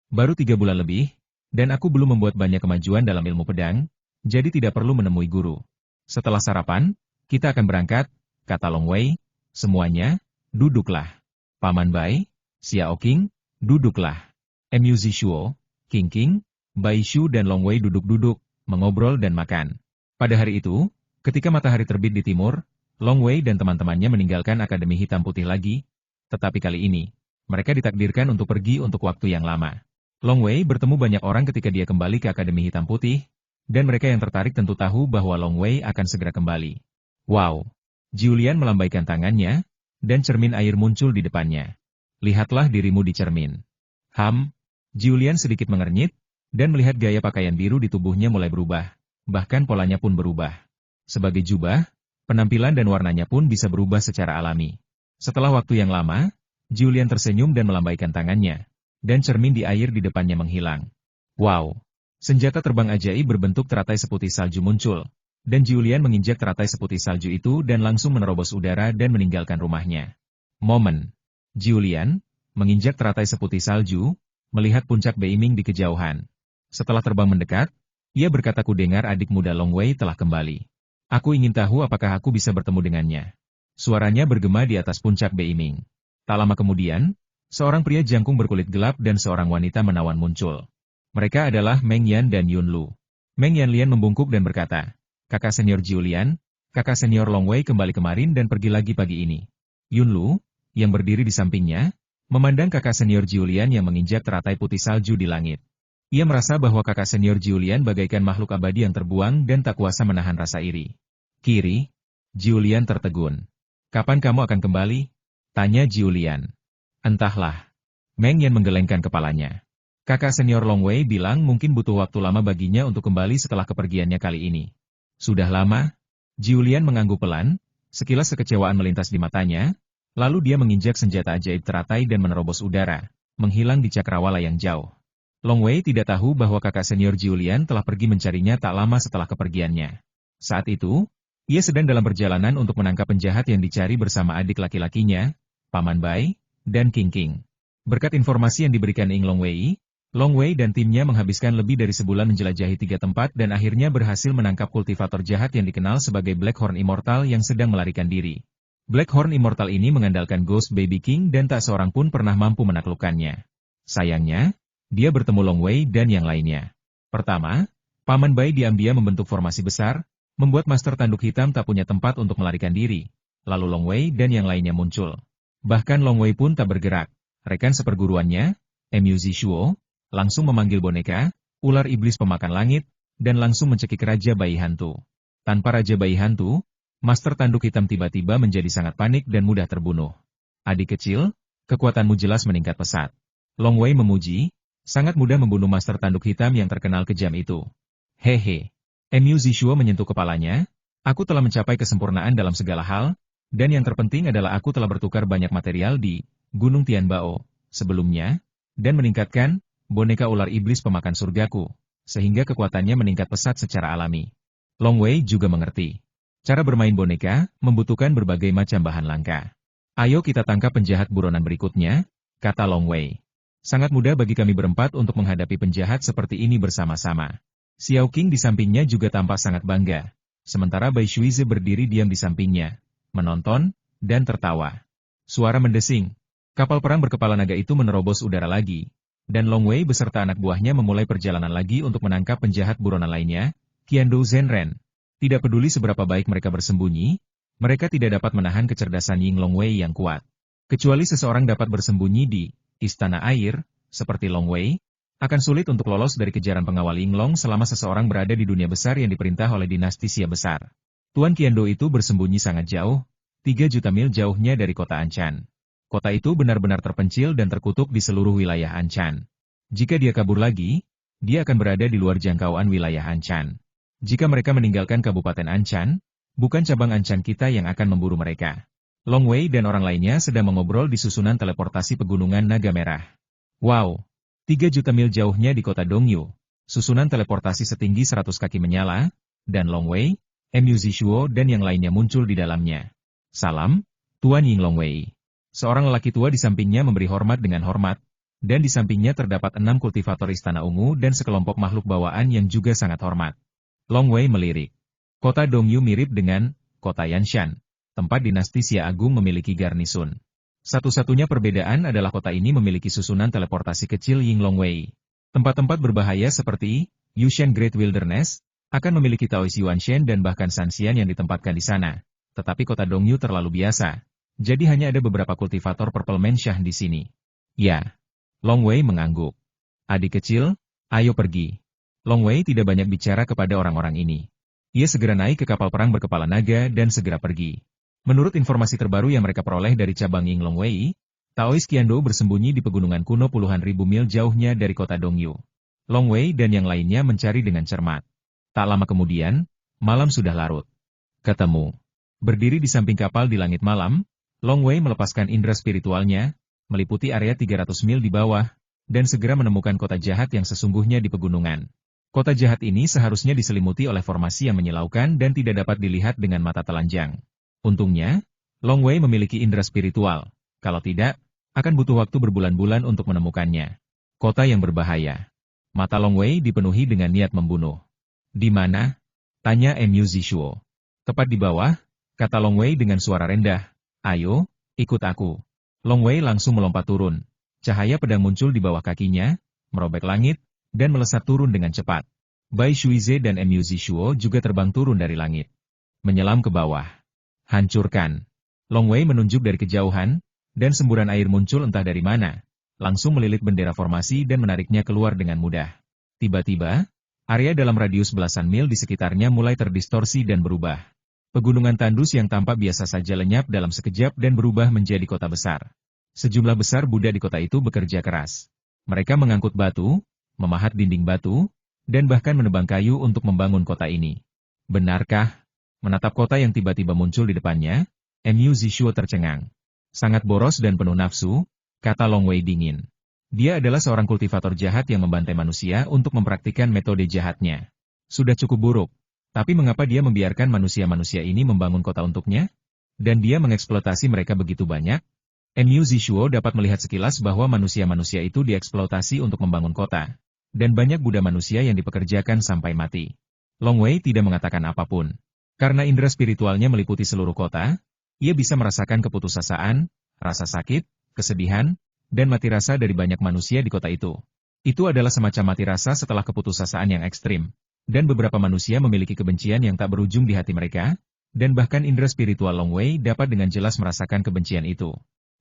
Baru 3 bulan lebih, dan aku belum membuat banyak kemajuan dalam ilmu pedang, jadi tidak perlu menemui guru. Setelah sarapan, kita akan berangkat, kata Long Wei. Semuanya, duduklah. Paman Bai, Xiao Qing, duduklah. Mu Zishuo, King King, Bai Shu dan Long Wei duduk-duduk, mengobrol dan makan. Pada hari itu, ketika matahari terbit di timur, Long Wei dan teman-temannya meninggalkan Akademi Hitam Putih lagi, tetapi kali ini, mereka ditakdirkan untuk pergi untuk waktu yang lama. Long Wei bertemu banyak orang ketika dia kembali ke Akademi Hitam Putih, dan mereka yang tertarik tentu tahu bahwa Long Wei akan segera kembali. Wow! Julian melambaikan tangannya, dan cermin air muncul di depannya. Lihatlah dirimu di cermin. Julian sedikit mengernyit, dan melihat gaya pakaian biru di tubuhnya mulai berubah. Bahkan polanya pun berubah. Sebagai jubah, penampilan dan warnanya pun bisa berubah secara alami. Setelah waktu yang lama, Julian tersenyum dan melambaikan tangannya, dan cermin di air di depannya menghilang. Wow! Senjata terbang ajaib berbentuk teratai seputih salju muncul, dan Julian menginjak teratai seputih salju itu dan langsung menerobos udara dan meninggalkan rumahnya. Momen. Julian menginjak teratai seputih salju, melihat puncak Beiming di kejauhan. Setelah terbang mendekat, ia berkata, "Kudengar adik muda Long Wei telah kembali. Aku ingin tahu apakah aku bisa bertemu dengannya." Suaranya bergema di atas puncak Beiming. Tak lama kemudian, seorang pria jangkung berkulit gelap dan seorang wanita menawan muncul. Mereka adalah Meng Yan dan Yun Lu. Meng Yanlian membungkuk dan berkata, "Kakak senior Julian, kakak senior Long Wei kembali kemarin dan pergi lagi pagi ini." Yun Lu, yang berdiri di sampingnya, memandang kakak senior Julian yang menginjak teratai putih salju di langit. Ia merasa bahwa kakak senior Julian bagaikan makhluk abadi yang terbuang dan tak kuasa menahan rasa iri. "Kiri?" Julian tertegun. "Kapan kamu akan kembali?" tanya Julian. "Entahlah." Meng Yan menggelengkan kepalanya. Kakak senior Long Wei bilang mungkin butuh waktu lama baginya untuk kembali setelah kepergiannya kali ini. "Sudah lama?" Julian mengangguk pelan, sekilas kekecewaan melintas di matanya, lalu dia menginjak senjata ajaib teratai dan menerobos udara, menghilang di cakrawala yang jauh. Long Wei tidak tahu bahwa kakak senior Julian telah pergi mencarinya tak lama setelah kepergiannya. Saat itu, ia sedang dalam perjalanan untuk menangkap penjahat yang dicari bersama adik laki-lakinya, Paman Bai, dan King King. Berkat informasi yang diberikan Ing Long Wei dan timnya menghabiskan lebih dari sebulan menjelajahi 3 tempat dan akhirnya berhasil menangkap kultivator jahat yang dikenal sebagai Blackhorn Immortal yang sedang melarikan diri. Blackhorn Immortal ini mengandalkan Ghost Baby King dan tak seorang pun pernah mampu menaklukkannya. Sayangnya, dia bertemu Long Wei dan yang lainnya. Pertama, Paman Bai diam-diam membentuk formasi besar, membuat Master Tanduk Hitam tak punya tempat untuk melarikan diri. Lalu Long Wei dan yang lainnya muncul. Bahkan Long Wei pun tak bergerak. Rekan seperguruannya, Mu Zishuo, langsung memanggil boneka, ular iblis pemakan langit, dan langsung mencekik Raja Bayi Hantu. Tanpa Raja Bayi Hantu, Master Tanduk Hitam tiba-tiba menjadi sangat panik dan mudah terbunuh. "Adik kecil, kekuatanmu jelas meningkat pesat." Long Wei memuji, sangat mudah membunuh Master Tanduk Hitam yang terkenal kejam itu. "Hehe." Mu Zishuo menyentuh kepalanya, "Aku telah mencapai kesempurnaan dalam segala hal, dan yang terpenting adalah aku telah bertukar banyak material di Gunung Tianbao sebelumnya, dan meningkatkan boneka ular iblis pemakan surgaku, sehingga kekuatannya meningkat pesat secara alami." Long Wei juga mengerti. Cara bermain boneka membutuhkan berbagai macam bahan langka. "Ayo kita tangkap penjahat buronan berikutnya," kata Long Wei. "Sangat mudah bagi kami berempat untuk menghadapi penjahat seperti ini bersama-sama." Xiao Qing di sampingnya juga tampak sangat bangga. Sementara Bai Shuize berdiri diam di sampingnya, menonton, dan tertawa. Suara mendesing. Kapal perang berkepala naga itu menerobos udara lagi, dan Long Wei beserta anak buahnya memulai perjalanan lagi untuk menangkap penjahat buronan lainnya, Qiandou Zhenren. Tidak peduli seberapa baik mereka bersembunyi, mereka tidak dapat menahan kecerdasan Ying Long Wei yang kuat. Kecuali seseorang dapat bersembunyi di Istana Air, seperti Long Wei, akan sulit untuk lolos dari kejaran pengawal Ying Long selama seseorang berada di dunia besar yang diperintah oleh dinasti Xia besar. Tuan Qiandou itu bersembunyi sangat jauh, 3 juta mil jauhnya dari kota Anchan. Kota itu benar-benar terpencil dan terkutuk di seluruh wilayah Anchan. Jika dia kabur lagi, dia akan berada di luar jangkauan wilayah Anchan. Jika mereka meninggalkan Kabupaten Anchan, bukan cabang Anchan kita yang akan memburu mereka. Long Wei dan orang lainnya sedang mengobrol di susunan teleportasi pegunungan Naga Merah. Wow! 3 juta mil jauhnya di kota Dongyu, susunan teleportasi setinggi 100 kaki menyala, dan Long Wei, Mu Zishuo dan yang lainnya muncul di dalamnya. "Salam, Tuan Ying Long Wei." Seorang lelaki tua di sampingnya memberi hormat dengan hormat, dan di sampingnya terdapat 6 kultivator Istana Ungu dan sekelompok makhluk bawaan yang juga sangat hormat. Long Wei melirik. Kota Dongyu mirip dengan kota Yanshan, tempat dinasti Xia Agung memiliki garnisun. Satu-satunya perbedaan adalah kota ini memiliki susunan teleportasi kecil Ying Long Wei. Tempat-tempat berbahaya seperti Yushan Great Wilderness akan memiliki Taois Yuanshan dan bahkan Sanxian yang ditempatkan di sana. Tetapi kota Dongyu terlalu biasa. Jadi hanya ada beberapa kultivator Purple Manshah di sini. "Ya." Long Wei mengangguk. "Adik kecil, ayo pergi." Long Wei tidak banyak bicara kepada orang-orang ini. Ia segera naik ke kapal perang berkepala naga dan segera pergi. Menurut informasi terbaru yang mereka peroleh dari cabang Ying Long Wei, Taois Qiandou bersembunyi di pegunungan kuno puluhan ribu mil jauhnya dari kota Dongyu. Long Wei dan yang lainnya mencari dengan cermat. Tak lama kemudian, malam sudah larut. Ketemu. Berdiri di samping kapal di langit malam, Long Wei melepaskan indera spiritualnya, meliputi area 300 mil di bawah, dan segera menemukan kota jahat yang sesungguhnya di pegunungan. Kota jahat ini seharusnya diselimuti oleh formasi yang menyilaukan dan tidak dapat dilihat dengan mata telanjang. Untungnya, Long Wei memiliki indera spiritual. Kalau tidak, akan butuh waktu berbulan-bulan untuk menemukannya. Kota yang berbahaya. Mata Long Wei dipenuhi dengan niat membunuh. Di mana? Tanya Mu Zishuo. Tepat di bawah, kata Long Wei dengan suara rendah. Ayo, ikut aku. Long Wei langsung melompat turun. Cahaya pedang muncul di bawah kakinya, merobek langit, dan melesat turun dengan cepat. Bai Shuize dan Mu Zishuo juga terbang turun dari langit. Menyelam ke bawah. Hancurkan. Long Wei menunjuk dari kejauhan, dan semburan air muncul entah dari mana. Langsung melilit bendera formasi dan menariknya keluar dengan mudah. Tiba-tiba, area dalam radius belasan mil di sekitarnya mulai terdistorsi dan berubah. Pegunungan tandus yang tampak biasa saja lenyap dalam sekejap dan berubah menjadi kota besar. Sejumlah besar Buddha di kota itu bekerja keras. Mereka mengangkut batu, memahat dinding batu, dan bahkan menebang kayu untuk membangun kota ini. Benarkah? Menatap kota yang tiba-tiba muncul di depannya, Mu Zishuo tercengang. Sangat boros dan penuh nafsu, kata Long Wei dingin. Dia adalah seorang kultivator jahat yang membantai manusia untuk mempraktikkan metode jahatnya. Sudah cukup buruk. Tapi mengapa dia membiarkan manusia-manusia ini membangun kota untuknya? Dan dia mengeksploitasi mereka begitu banyak? Mu Zishuo dapat melihat sekilas bahwa manusia-manusia itu dieksploitasi untuk membangun kota. Dan banyak Buddha manusia yang dipekerjakan sampai mati. Long Wei tidak mengatakan apapun. Karena indera spiritualnya meliputi seluruh kota, ia bisa merasakan keputusasaan, rasa sakit, kesedihan, dan mati rasa dari banyak manusia di kota itu. Itu adalah semacam mati rasa setelah keputusasaan yang ekstrim. Dan beberapa manusia memiliki kebencian yang tak berujung di hati mereka, dan bahkan indera spiritual Long Wei dapat dengan jelas merasakan kebencian itu.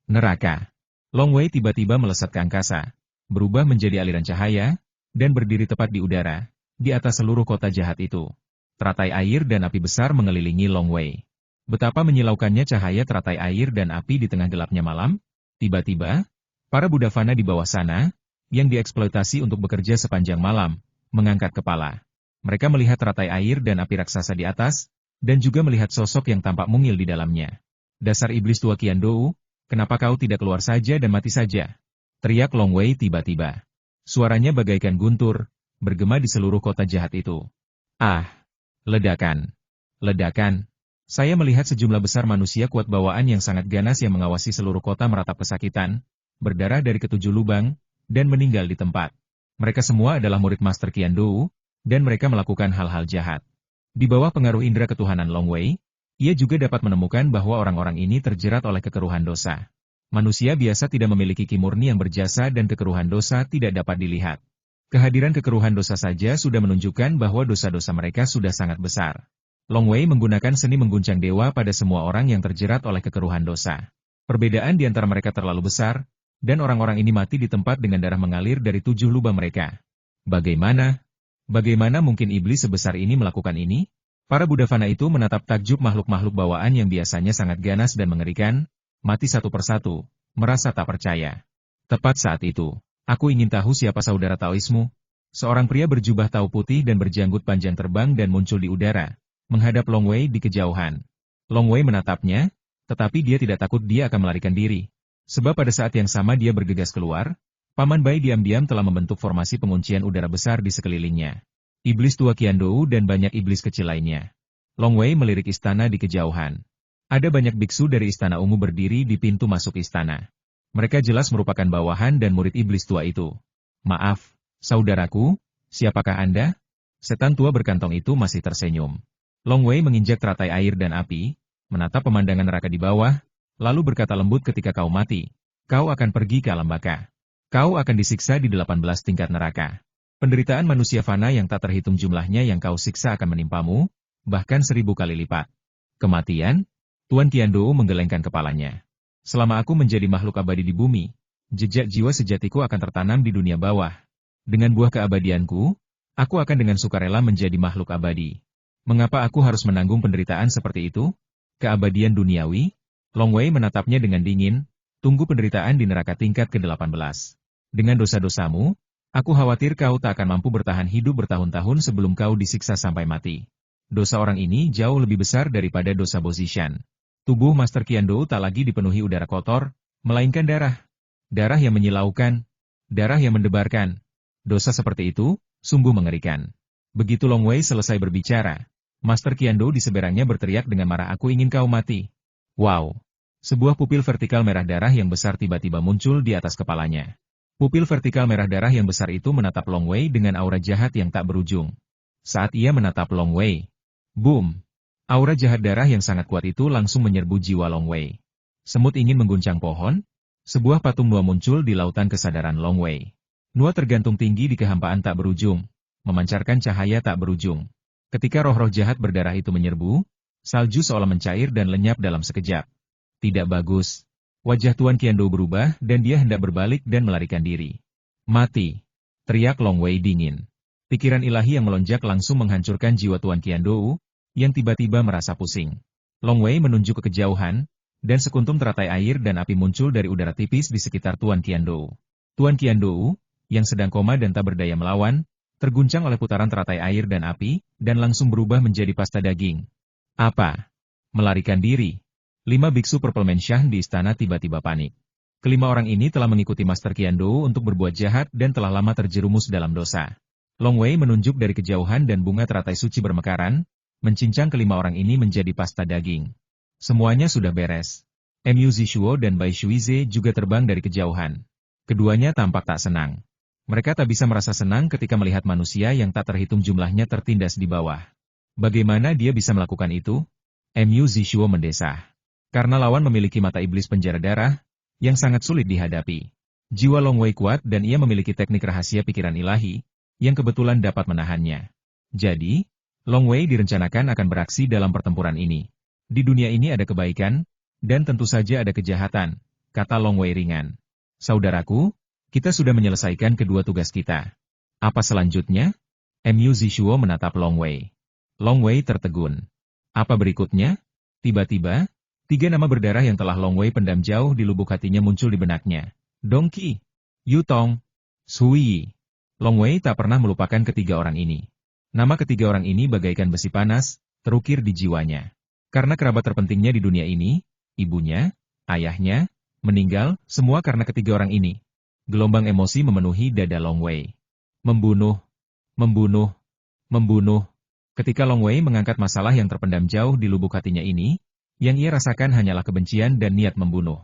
Neraka. Long Wei tiba-tiba melesat ke angkasa, berubah menjadi aliran cahaya, dan berdiri tepat di udara, di atas seluruh kota jahat itu. Teratai air dan api besar mengelilingi Long Wei. Betapa menyilaukannya cahaya teratai air dan api di tengah gelapnya malam. Tiba-tiba, para Buddha fana di bawah sana, yang dieksploitasi untuk bekerja sepanjang malam, mengangkat kepala. Mereka melihat teratai air dan api raksasa di atas, dan juga melihat sosok yang tampak mungil di dalamnya. Dasar iblis tua Qiandou, kenapa kau tidak keluar saja dan mati saja? Teriak Long Wei tiba-tiba. Suaranya bagaikan guntur, bergema di seluruh kota jahat itu. Ah! Ledakan! Ledakan! Saya melihat sejumlah besar manusia kuat bawaan yang sangat ganas yang mengawasi seluruh kota meratap kesakitan, berdarah dari ketujuh lubang, dan meninggal di tempat. Mereka semua adalah murid Master Qiandou, dan mereka melakukan hal-hal jahat. Di bawah pengaruh indera ketuhanan Long Wei, ia juga dapat menemukan bahwa orang-orang ini terjerat oleh kekeruhan dosa. Manusia biasa tidak memiliki ki murni yang berjasa dan kekeruhan dosa tidak dapat dilihat. Kehadiran kekeruhan dosa saja sudah menunjukkan bahwa dosa-dosa mereka sudah sangat besar. Long Wei menggunakan seni mengguncang dewa pada semua orang yang terjerat oleh kekeruhan dosa. Perbedaan di antara mereka terlalu besar, dan orang-orang ini mati di tempat dengan darah mengalir dari 7 lubang mereka. Bagaimana mungkin iblis sebesar ini melakukan ini? Para Buddha fana itu menatap takjub makhluk-makhluk bawaan yang biasanya sangat ganas dan mengerikan, mati satu persatu, merasa tak percaya. Tepat saat itu, aku ingin tahu siapa saudara Taoismu. Seorang pria berjubah tau putih dan berjanggut panjang terbang dan muncul di udara, menghadap Long Wei di kejauhan. Long Wei menatapnya, tetapi dia tidak takut dia akan melarikan diri. Sebab pada saat yang sama dia bergegas keluar, Paman Bai diam-diam telah membentuk formasi penguncian udara besar di sekelilingnya. Iblis tua Qiandou dan banyak iblis kecil lainnya. Long Wei melirik istana di kejauhan. Ada banyak biksu dari istana ungu berdiri di pintu masuk istana. Mereka jelas merupakan bawahan dan murid iblis tua itu. Maaf, saudaraku, siapakah Anda? Setan tua berkantong itu masih tersenyum. Long Wei menginjak teratai air dan api, menatap pemandangan neraka di bawah, lalu berkata lembut ketika kau mati, kau akan pergi ke alam baka. Kau akan disiksa di 18 tingkat neraka. Penderitaan manusia fana yang tak terhitung jumlahnya yang kau siksa akan menimpamu, bahkan 1000 kali lipat. Kematian? Tuan Qiandou menggelengkan kepalanya. Selama aku menjadi makhluk abadi di bumi, jejak jiwa sejatiku akan tertanam di dunia bawah. Dengan buah keabadianku, aku akan dengan sukarela menjadi makhluk abadi. Mengapa aku harus menanggung penderitaan seperti itu? Keabadian duniawi? Long Wei menatapnya dengan dingin, Tunggu penderitaan di neraka tingkat ke-18. Dengan dosa-dosamu, aku khawatir kau tak akan mampu bertahan hidup bertahun-tahun sebelum kau disiksa sampai mati. Dosa orang ini jauh lebih besar daripada dosa Bozishan. Tubuh Master Qiandou tak lagi dipenuhi udara kotor, melainkan darah. Darah yang menyilaukan, darah yang mendebarkan. Dosa seperti itu, sungguh mengerikan. Begitu Long Wei selesai berbicara, Master Qiandou di seberangnya berteriak dengan marah, aku ingin kau mati. Wow! Sebuah pupil vertikal merah darah yang besar tiba-tiba muncul di atas kepalanya. Pupil vertikal merah darah yang besar itu menatap Long Wei dengan aura jahat yang tak berujung. Saat ia menatap Long Wei, boom! Aura jahat darah yang sangat kuat itu langsung menyerbu jiwa Long Wei. Semut ingin mengguncang pohon, sebuah patung Nua muncul di lautan kesadaran Long Wei. Nua tergantung tinggi di kehampaan tak berujung, memancarkan cahaya tak berujung. Ketika roh-roh jahat berdarah itu menyerbu, salju seolah mencair dan lenyap dalam sekejap. Tidak bagus. Wajah Tuan Qiandou berubah dan dia hendak berbalik dan melarikan diri. Mati! Teriak Long Wei dingin. Pikiran ilahi yang melonjak langsung menghancurkan jiwa Tuan Qiandou, yang tiba-tiba merasa pusing. Long Wei menunjuk ke kejauhan, dan sekuntum teratai air dan api muncul dari udara tipis di sekitar Tuan Qiandou. Tuan Qiandou, yang sedang koma dan tak berdaya melawan, terguncang oleh putaran teratai air dan api, dan langsung berubah menjadi pasta daging. Apa? Melarikan diri. 5 biksu Purple Mansion di istana tiba-tiba panik. Kelima orang ini telah mengikuti Master Qiandou untuk berbuat jahat dan telah lama terjerumus dalam dosa. Long Wei menunjuk dari kejauhan dan bunga teratai suci bermekaran, mencincang kelima orang ini menjadi pasta daging. Semuanya sudah beres. Mu Zishuo dan Bai Shuize juga terbang dari kejauhan. Keduanya tampak tak senang. Mereka tak bisa merasa senang ketika melihat manusia yang tak terhitung jumlahnya tertindas di bawah. Bagaimana dia bisa melakukan itu? Mu Zishuo mendesah. Karena lawan memiliki mata iblis penjara darah, yang sangat sulit dihadapi. Jiwa Long Wei kuat dan ia memiliki teknik rahasia pikiran ilahi, yang kebetulan dapat menahannya. Jadi, Long Wei direncanakan akan beraksi dalam pertempuran ini. Di dunia ini ada kebaikan, dan tentu saja ada kejahatan, kata Long Wei ringan. Saudaraku, kita sudah menyelesaikan kedua tugas kita. Apa selanjutnya? Mu Zishuo menatap Long Wei. Long Wei tertegun. Apa berikutnya? Tiba-tiba, 3 nama berdarah yang telah Long Wei pendam jauh di lubuk hatinya muncul di benaknya. Dong Qi, Yu Tong, Sui Yi. Long Wei tak pernah melupakan ketiga orang ini. Nama ketiga orang ini bagaikan besi panas, terukir di jiwanya. Karena kerabat terpentingnya di dunia ini, ibunya, ayahnya, meninggal, semua karena ketiga orang ini. Gelombang emosi memenuhi dada Long Wei. Membunuh, membunuh, membunuh. Ketika Long Wei mengangkat masalah yang terpendam jauh di lubuk hatinya ini, yang ia rasakan hanyalah kebencian dan niat membunuh.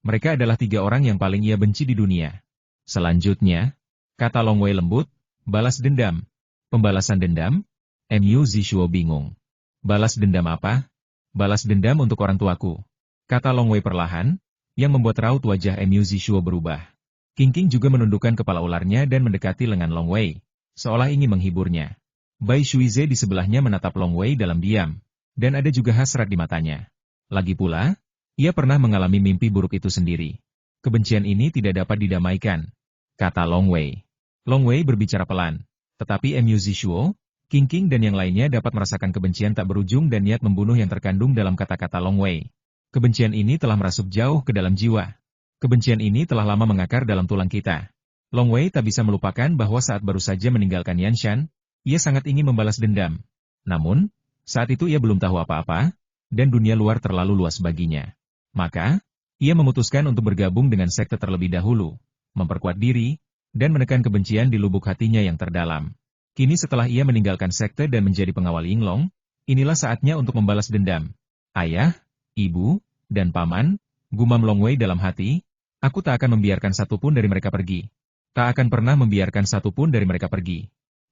Mereka adalah 3 orang yang paling ia benci di dunia. Selanjutnya, kata Long Wei lembut, balas dendam. Pembalasan dendam? Mu Zishuo bingung. Balas dendam apa? Balas dendam untuk orang tuaku. Kata Long Wei perlahan, yang membuat raut wajah Mu Zishuo berubah. Qingqing juga menundukkan kepala ularnya dan mendekati lengan Long Wei, seolah ingin menghiburnya. Bai Shuize di sebelahnya menatap Long Wei dalam diam, dan ada juga hasrat di matanya. Lagi pula, ia pernah mengalami mimpi buruk itu sendiri. Kebencian ini tidak dapat didamaikan, kata Long Wei. Long Wei berbicara pelan, tetapi Mu Zishuo, Qingqing dan yang lainnya dapat merasakan kebencian tak berujung dan niat membunuh yang terkandung dalam kata-kata Long Wei. Kebencian ini telah merasuk jauh ke dalam jiwa. Kebencian ini telah lama mengakar dalam tulang kita. Long Wei tak bisa melupakan bahwa saat baru saja meninggalkan Yanshan, ia sangat ingin membalas dendam. Namun, saat itu ia belum tahu apa-apa, dan dunia luar terlalu luas baginya. Maka, ia memutuskan untuk bergabung dengan sekte terlebih dahulu, memperkuat diri, dan menekan kebencian di lubuk hatinya yang terdalam. Kini setelah ia meninggalkan sekte dan menjadi pengawal Yinglong, inilah saatnya untuk membalas dendam. Ayah, ibu, dan paman, gumam Long Wei dalam hati, aku tak akan membiarkan satupun dari mereka pergi. Tak akan pernah membiarkan satupun dari mereka pergi.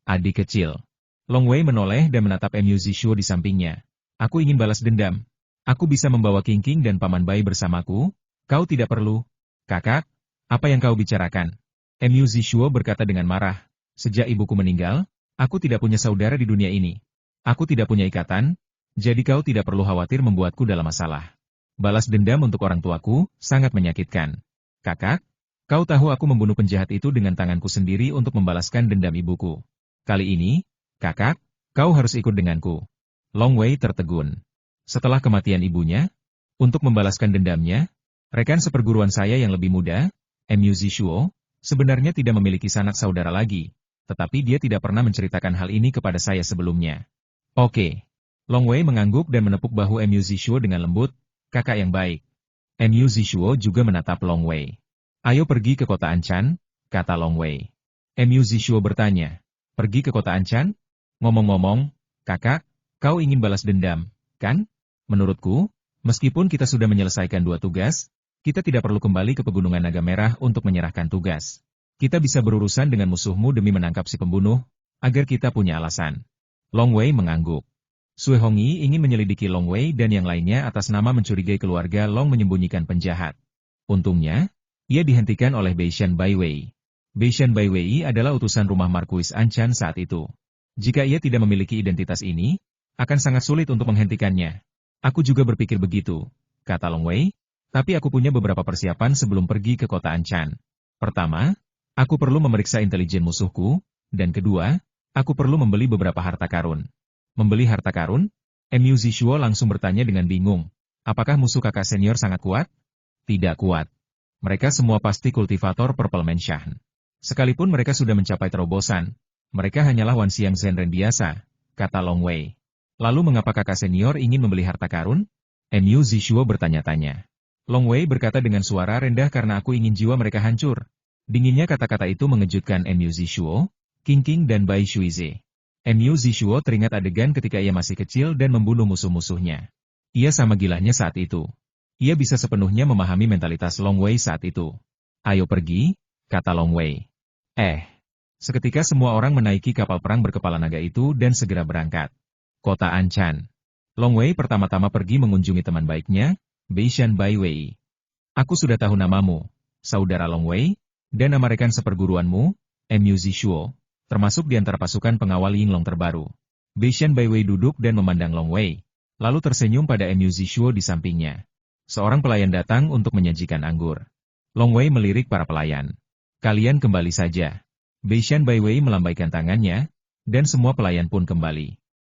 Adik kecil. Long Wei menoleh dan menatap Mu Zishuo di sampingnya. Aku ingin balas dendam. Aku bisa membawa Qingqing dan Paman Bai bersamaku, kau tidak perlu. Kakak, apa yang kau bicarakan? Mu Zishuo berkata dengan marah. Sejak ibuku meninggal, aku tidak punya saudara di dunia ini. Aku tidak punya ikatan, jadi kau tidak perlu khawatir membuatku dalam masalah. Balas dendam untuk orang tuaku, sangat menyakitkan. Kakak, kau tahu aku membunuh penjahat itu dengan tanganku sendiri untuk membalaskan dendam ibuku. Kali ini, kakak, kau harus ikut denganku. Long Wei tertegun. Setelah kematian ibunya, untuk membalaskan dendamnya, Rekan seperguruan saya yang lebih muda, Mu Zishuo, sebenarnya tidak memiliki sanak saudara lagi, tetapi dia tidak pernah menceritakan hal ini kepada saya sebelumnya. Oke. Long Wei mengangguk dan menepuk bahu Mu Zishuo dengan lembut, kakak yang baik. Mu Zishuo juga menatap Long Wei. Ayo pergi ke kota Anchan, kata Long Wei. Mu Zishuo bertanya, pergi ke kota Anchan? Ngomong-ngomong, kakak, kau ingin balas dendam, kan? Menurutku, meskipun kita sudah menyelesaikan 2 tugas, kita tidak perlu kembali ke Pegunungan Naga Merah untuk menyerahkan tugas. Kita bisa berurusan dengan musuhmu demi menangkap si pembunuh, agar kita punya alasan. Long Wei mengangguk. Sui Hongyi ingin menyelidiki Long Wei dan yang lainnya atas nama mencurigai keluarga Long menyembunyikan penjahat. Untungnya, ia dihentikan oleh Beishan Baiwei. Beishan Baiwei adalah utusan rumah Markuis Anchan saat itu. Jika ia tidak memiliki identitas ini, akan sangat sulit untuk menghentikannya. Aku juga berpikir begitu, kata Long Wei. Tapi aku punya beberapa persiapan sebelum pergi ke kota Anchan. Pertama, aku perlu memeriksa intelijen musuhku, dan kedua, aku perlu membeli beberapa harta karun. Membeli harta karun? Mu Zishuo langsung bertanya dengan bingung. Apakah musuh kakak senior sangat kuat? Tidak kuat. Mereka semua pasti kultivator Purple Mansion. Sekalipun mereka sudah mencapai terobosan, mereka hanyalah Wan Xiang Zhenren biasa, kata Long Wei. Lalu mengapa kakak senior ingin membeli harta karun? Mu Zishuo bertanya-tanya. Long Wei berkata dengan suara rendah karena aku ingin jiwa mereka hancur. Dinginnya kata-kata itu mengejutkan Mu Zishuo, Qing dan Bai Shuize. Mu Zishuo teringat adegan ketika ia masih kecil dan membunuh musuh-musuhnya. Ia sama gilanya saat itu. Ia bisa sepenuhnya memahami mentalitas Long Wei saat itu. Ayo pergi, kata Long Wei. Seketika semua orang menaiki kapal perang berkepala naga itu dan segera berangkat. Kota Anchan. Long Wei pertama-tama pergi mengunjungi teman baiknya, Beishan Baiwei. Aku sudah tahu namamu, saudara Long Wei, dan nama rekan seperguruanmu, Mu Zishuo, termasuk di antara pasukan pengawal Yinglong terbaru. Beishan Baiwei duduk dan memandang Long Wei, lalu tersenyum pada Mu Zishuo di sampingnya. Seorang pelayan datang untuk menyajikan anggur. Long Wei melirik para pelayan. Kalian kembali saja. Beishan Baiwei melambaikan tangannya, dan semua pelayan pun kembali.